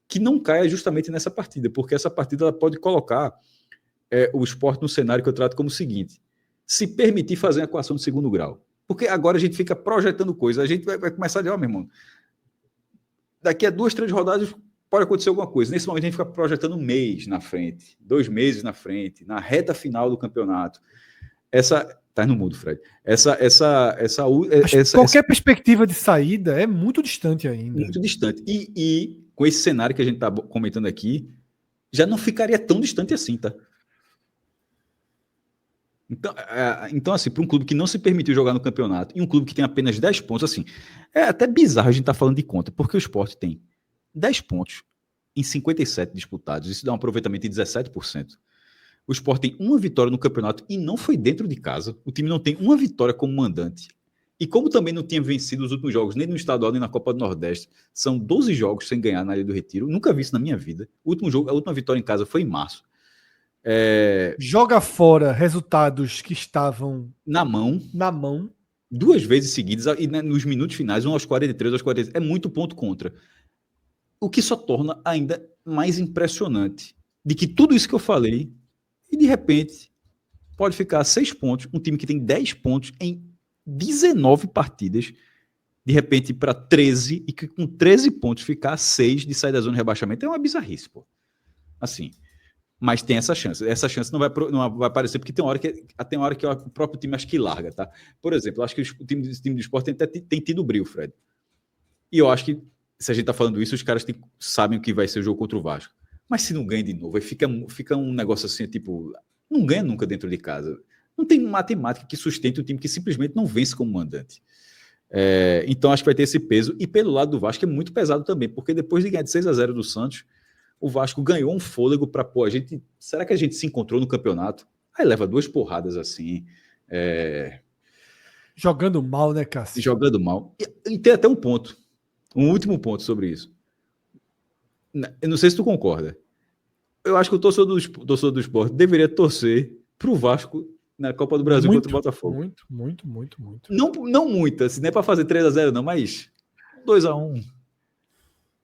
que não caia justamente nessa partida, porque essa partida ela pode colocar o Sport no cenário que eu trato como o seguinte: se permitir fazer uma equação de segundo grau, porque agora a gente fica projetando coisas, a gente vai começar a dizer, meu irmão, daqui a 2, 3 rodadas pode acontecer alguma coisa. Nesse momento a gente fica projetando um mês na frente, 2 meses na frente, na reta final do campeonato. Tá no mudo, Fred. Qualquer perspectiva de saída é muito distante ainda. Muito distante. E com esse cenário que a gente está comentando aqui, já não ficaria tão distante assim, tá? Então assim, para um clube que não se permitiu jogar no campeonato, e um clube que tem apenas 10 pontos, assim, é até bizarro a gente estar falando de conta, porque o Sport tem 10 pontos em 57 disputados, isso dá um aproveitamento de 17%. O Sport tem uma vitória no campeonato e não foi dentro de casa. O time não tem uma vitória como mandante. E como também não tinha vencido os últimos jogos, nem no estadual, nem na Copa do Nordeste, são 12 jogos sem ganhar na Ilha do Retiro. Nunca vi isso na minha vida. A última vitória em casa foi em março. Joga fora resultados que estavam na mão 2 vezes seguidas, e nos minutos finais, aos 43, aos 43. É muito ponto contra. O que só torna ainda mais impressionante de que tudo isso que eu falei, e de repente pode ficar a 6 pontos, um time que tem 10 pontos em 19 partidas, de repente para 13, e que com 13 pontos ficar a 6 de sair da zona de rebaixamento é uma bizarrice, pô. Assim, mas tem essa chance. Essa chance não vai aparecer, porque tem hora que o próprio time acho que larga, tá? Por exemplo, eu acho que o time do Sport tem tido brilho, Fred. E eu acho que, se a gente tá falando isso, os caras sabem o que vai ser o jogo contra o Vasco. Mas se não ganha de novo, aí fica um negócio assim, tipo, não ganha nunca dentro de casa. Não tem matemática que sustente um time que simplesmente não vence como mandante. Então acho que vai ter esse peso. E pelo lado do Vasco é muito pesado também, porque depois de ganhar de 6-0 do Santos, o Vasco ganhou um fôlego para pô, será que a gente se encontrou no campeonato? Aí leva 2 porradas assim. Jogando mal, né, Cássio? Jogando mal. E tem até um último ponto sobre isso. Eu não sei se tu concorda. Eu acho que o torcedor do Sport deveria torcer pro Vasco na Copa do Brasil contra o Botafogo. Muito. Não muito, assim, não é para fazer 3-0 não, mas 2-1.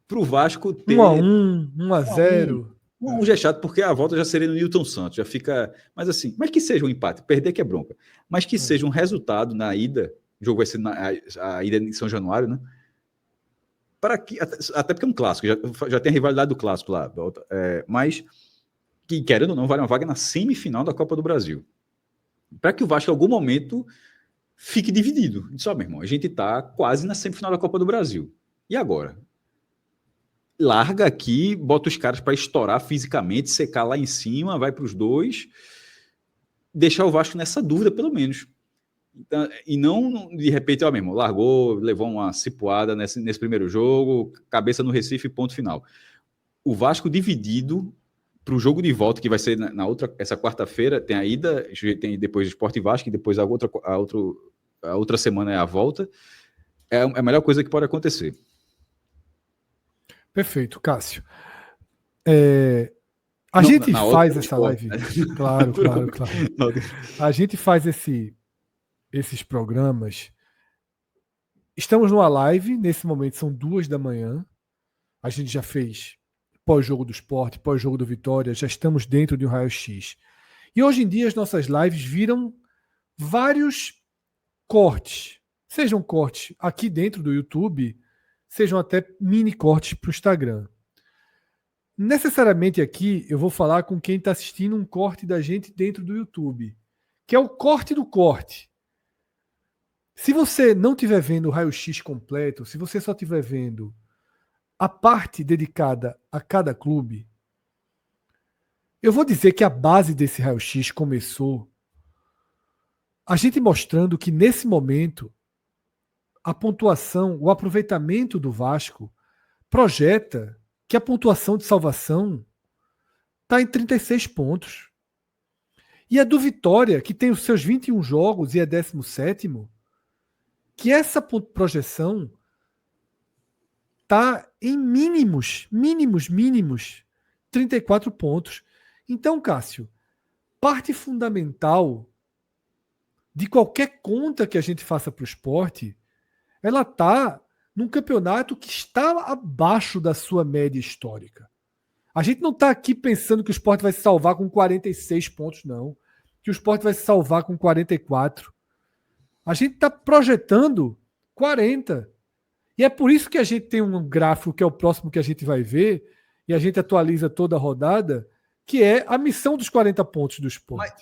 Pro Vasco ter 1-1, 1-0. 1-1 já é chato, porque a volta já seria no Newton Santos, já fica... Mas assim, mas que seja um empate, perder que é bronca. Mas que seja um resultado na ida, o jogo vai ser a ida em São Januário, né? Até porque é um clássico, já tem a rivalidade do clássico lá, mas que, querendo ou não, vale uma vaga na semifinal da Copa do Brasil. Para que o Vasco, em algum momento, fique dividido. Só, meu irmão, a gente está quase na semifinal da Copa do Brasil. E agora? Larga aqui, bota os caras para estourar fisicamente, secar lá em cima, vai para os 2, deixar o Vasco nessa dúvida, pelo menos. Então, e não, de repente, ó, meu irmão, largou, levou uma cipuada nesse primeiro jogo, cabeça no Recife, ponto final. O Vasco dividido para o jogo de volta, que vai ser essa quarta-feira, tem a ida, tem depois o Sport e Vasco, e depois a outra semana é a volta, é a melhor coisa que pode acontecer. Perfeito, Cássio. A gente faz essa live. Claro. A gente faz esses programas. Estamos numa live, nesse momento são 2 da manhã. A gente já fez pós-jogo do Sport, pós-jogo do Vitória, já estamos dentro de um raio-x. E hoje em dia as nossas lives viram vários cortes. Sejam cortes aqui dentro do YouTube, sejam até mini cortes para o Instagram. Necessariamente aqui eu vou falar com quem está assistindo um corte da gente dentro do YouTube, que é o corte do corte. Se você não estiver vendo o raio-x completo, se você só estiver vendo a parte dedicada a cada clube, eu vou dizer que a base desse raio-x começou a gente mostrando que nesse momento a pontuação, o aproveitamento do Vasco projeta que a pontuação de salvação está em 36 pontos. E a do Vitória, que tem os seus 21 jogos e é 17º, que essa projeção está em mínimos 34 pontos. Então, Cássio, parte fundamental de qualquer conta que a gente faça para o Sport, ela está num campeonato que está abaixo da sua média histórica. A gente não está aqui pensando que o Sport vai se salvar com 46 pontos, não. Que o Sport vai se salvar com 44. A gente está projetando 40. E é por isso que a gente tem um gráfico, que é o próximo que a gente vai ver, e a gente atualiza toda a rodada, que é a missão dos 40 pontos do Sport. Mas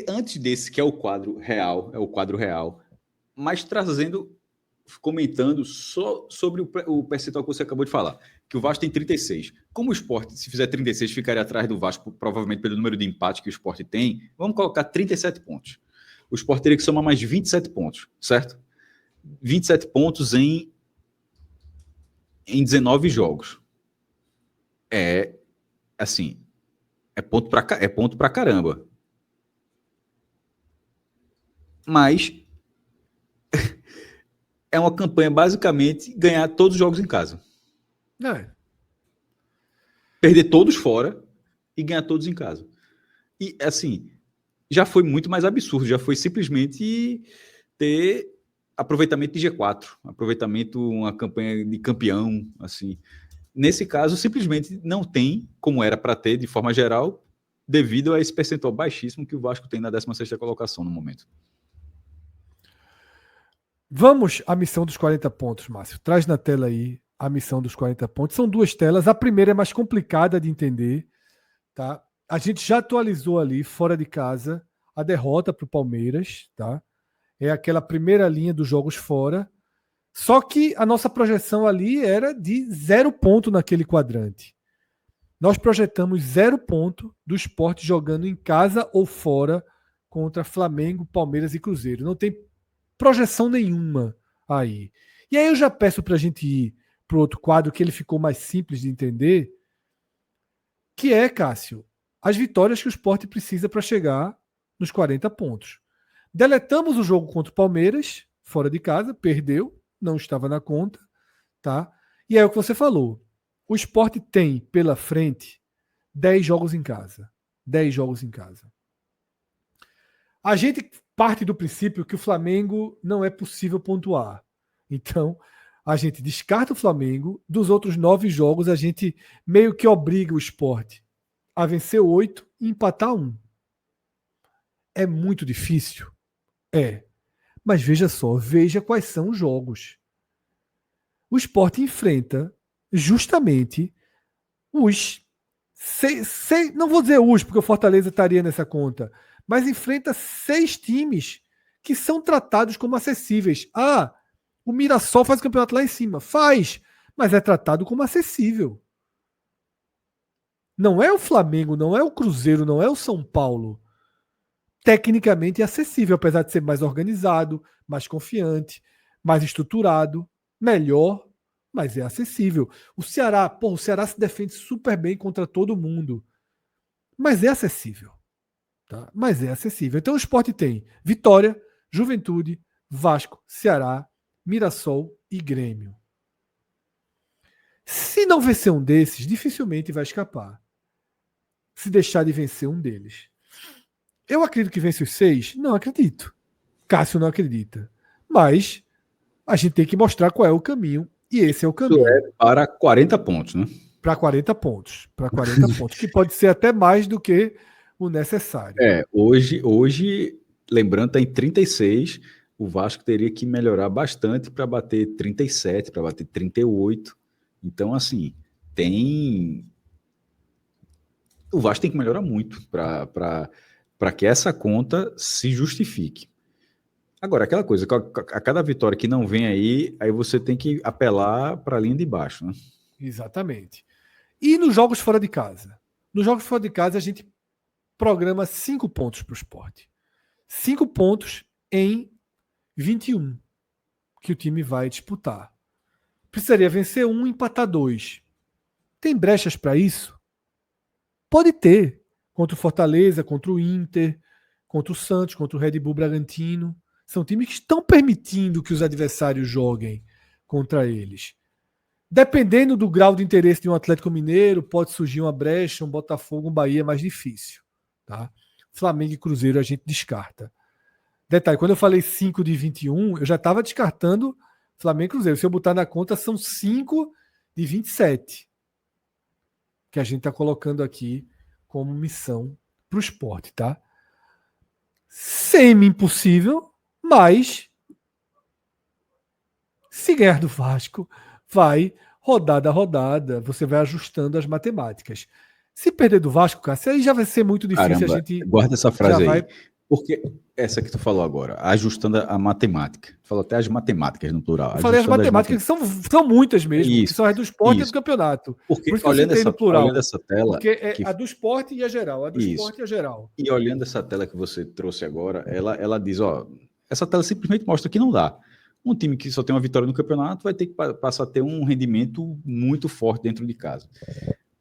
antes desse, que é o quadro real, mas comentando só sobre o percentual que você acabou de falar, que o Vasco tem 36. Como o Sport, se fizer 36, ficaria atrás do Vasco, provavelmente pelo número de empates que o Sport tem, vamos colocar 37 pontos. O Sport teria que somar mais 27 pontos, certo? 27 pontos em 19 jogos. Assim, é ponto pra caramba. Mas é uma campanha basicamente ganhar todos os jogos em casa. Perder todos fora e ganhar todos em casa. E assim, já foi muito mais absurdo, já foi simplesmente ter aproveitamento de G4, uma campanha de campeão, assim. Nesse caso, simplesmente não tem, como era para ter, de forma geral, devido a esse percentual baixíssimo que o Vasco tem na 16ª colocação no momento. Vamos à missão dos 40 pontos, Márcio. Traz na tela aí a missão dos 40 pontos. São 2 telas. A primeira é mais complicada de entender. Tá? A gente já atualizou ali, fora de casa, a derrota para o Palmeiras. Tá? É aquela primeira linha dos jogos fora. Só que a nossa projeção ali era de 0 ponto naquele quadrante. Nós projetamos 0 ponto do Sport jogando em casa ou fora contra Flamengo, Palmeiras e Cruzeiro. Não tem projeção nenhuma aí. E aí eu já peço para a gente ir para o outro quadro, que ele ficou mais simples de entender, que é, Cássio, as vitórias que o Sport precisa para chegar nos 40 pontos. Deletamos o jogo contra o Palmeiras, fora de casa, perdeu, não estava na conta, tá? E é o que você falou. O Sport tem pela frente 10 jogos em casa. 10 jogos em casa. A gente parte do princípio que o Flamengo não é possível pontuar. Então, a gente descarta o Flamengo. Dos outros 9 jogos, a gente meio que obriga o Sport a vencer 8 e empatar 1. É muito difícil? É. Mas veja só, veja quais são os jogos. O Sport enfrenta justamente os... não vou dizer os, porque o Fortaleza estaria nessa conta, mas enfrenta 6 times que são tratados como acessíveis. Ah, o Mirassol faz o campeonato lá em cima. Faz, mas é tratado como acessível. Não é o Flamengo, não é o Cruzeiro, não é o São Paulo. Tecnicamente é acessível, apesar de ser mais organizado, mais confiante, mais estruturado, melhor, mas é acessível. O Ceará se defende super bem contra todo mundo, mas é acessível. Tá? Mas é acessível. Então o Sport tem Vitória, Juventude, Vasco, Ceará, Mirassol e Grêmio. Se não vencer um desses, dificilmente vai escapar. Se deixar de vencer um deles. Eu acredito que vence os 6? Não acredito. Cássio não acredita. Mas a gente tem que mostrar qual é o caminho. E esse é o caminho. Isso é para 40 pontos, né? Para 40 pontos. Para 40 pontos. Que pode ser até mais do que o necessário. Hoje, lembrando, está em 36. O Vasco teria que melhorar bastante para bater 37, para bater 38. Então, assim, o Vasco tem que melhorar muito para que essa conta se justifique. Agora, aquela coisa, a cada vitória que não vem aí você tem que apelar para a linha de baixo, né? Exatamente. E nos jogos fora de casa? Nos jogos fora de casa, a gente programa 5 pontos para o Sport. 5 pontos em 21 que o time vai disputar. Precisaria vencer 1 e empatar 2. Tem brechas para isso? Pode ter. Contra o Fortaleza, contra o Inter, contra o Santos, contra o Red Bull Bragantino. São times que estão permitindo que os adversários joguem contra eles. Dependendo do grau de interesse de um Atlético Mineiro, pode surgir uma brecha, um Botafogo, um Bahia mais difícil. Tá? Flamengo e Cruzeiro a gente descarta. Detalhe, quando eu falei 5 de 21, eu já estava descartando Flamengo e Cruzeiro. Se eu botar na conta, são 5 de 27 que a gente está colocando aqui como missão para o Sport, tá? Semi-impossível, mas se ganhar do Vasco, vai rodada a rodada, você vai ajustando as matemáticas. Se perder do Vasco, Cássio, aí já vai ser muito difícil. Caramba, A gente guarda essa frase aí. vai... Porque essa que tu falou agora, ajustando a matemática. Tu falou até as matemáticas no plural. Eu falei as matemáticas, que são muitas mesmo, que Isso, são as do esporte e isso. do campeonato. Porque Por isso que eu citei no plural. olhando essa tela. Porque é a do esporte e a geral. A do esporte e a geral. E olhando essa tela que você trouxe agora, ela diz, ó, essa tela simplesmente mostra que não dá. Um time que só tem uma vitória no campeonato vai ter que passar a ter um rendimento muito forte dentro de casa.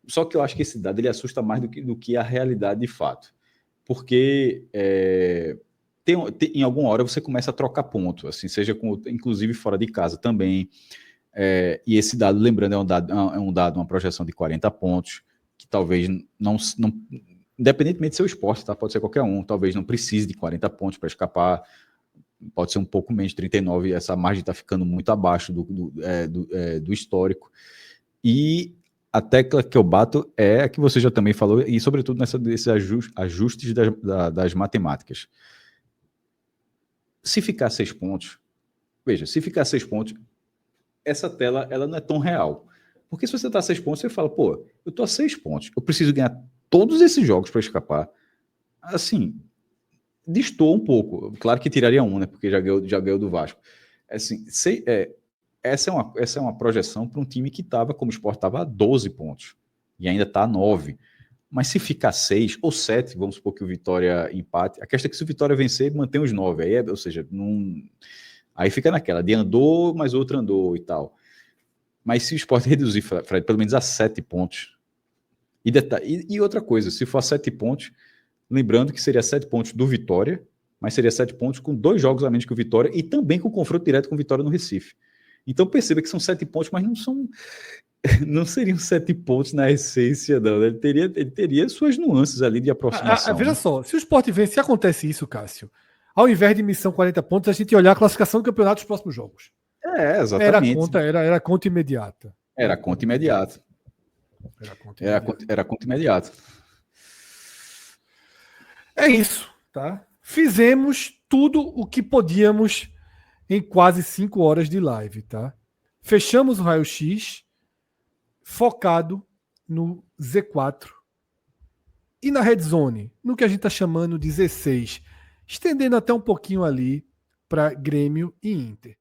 Só que eu acho que esse dado ele assusta mais do que a realidade de fato. Porque em alguma hora você começa a trocar ponto, assim, seja inclusive fora de casa também. E esse dado, lembrando, é um dado, uma projeção de 40 pontos, que talvez não independentemente de ser o esporte, tá? Pode ser qualquer um, talvez não precise de 40 pontos para escapar, pode ser um pouco menos de 39, essa margem está ficando muito abaixo do histórico. E a tecla que eu bato é a que você já também falou, e sobretudo nesses ajustes das matemáticas. Se ficar 6 pontos, veja, se ficar 6 pontos, essa tela ela não é tão real. Porque se você está a 6 pontos, você fala, pô, eu estou a 6 pontos, eu preciso ganhar todos esses jogos para escapar. Assim, destoa um pouco. Claro que tiraria um, né? Porque já ganhou do Vasco. Assim, essa é uma projeção para um time que estava, como o Sport, estava a 12 pontos. E ainda está a 9. Mas se ficar 6 ou 7, vamos supor que o Vitória empate, a questão é que se o Vitória vencer, mantém os 9. Aí ou seja, aí fica naquela, de andou, mas outro andou e tal. Mas se o Sport reduzir, Fred, pelo menos a 7 pontos. E outra coisa, se for a 7 pontos, lembrando que seria 7 pontos do Vitória, mas seria 7 pontos com 2 jogos a menos que o Vitória e também com confronto direto com o Vitória no Recife. Então perceba que são 7 pontos, mas não seriam 7 pontos na essência, não. Ele teria suas nuances ali de aproximação. Veja só, se o Sport vence, se acontece isso, Cássio, ao invés de missão 40 pontos, a gente ia olhar a classificação do campeonato dos próximos jogos. Exatamente. Era conta imediata. Era conta imediata. Era conta imediata. É isso, tá? Fizemos tudo o que podíamos em quase 5 horas de live, tá? Fechamos o raio-x focado no Z4 e na Red Zone, no que a gente está chamando de Z6, estendendo até um pouquinho ali para Grêmio e Inter.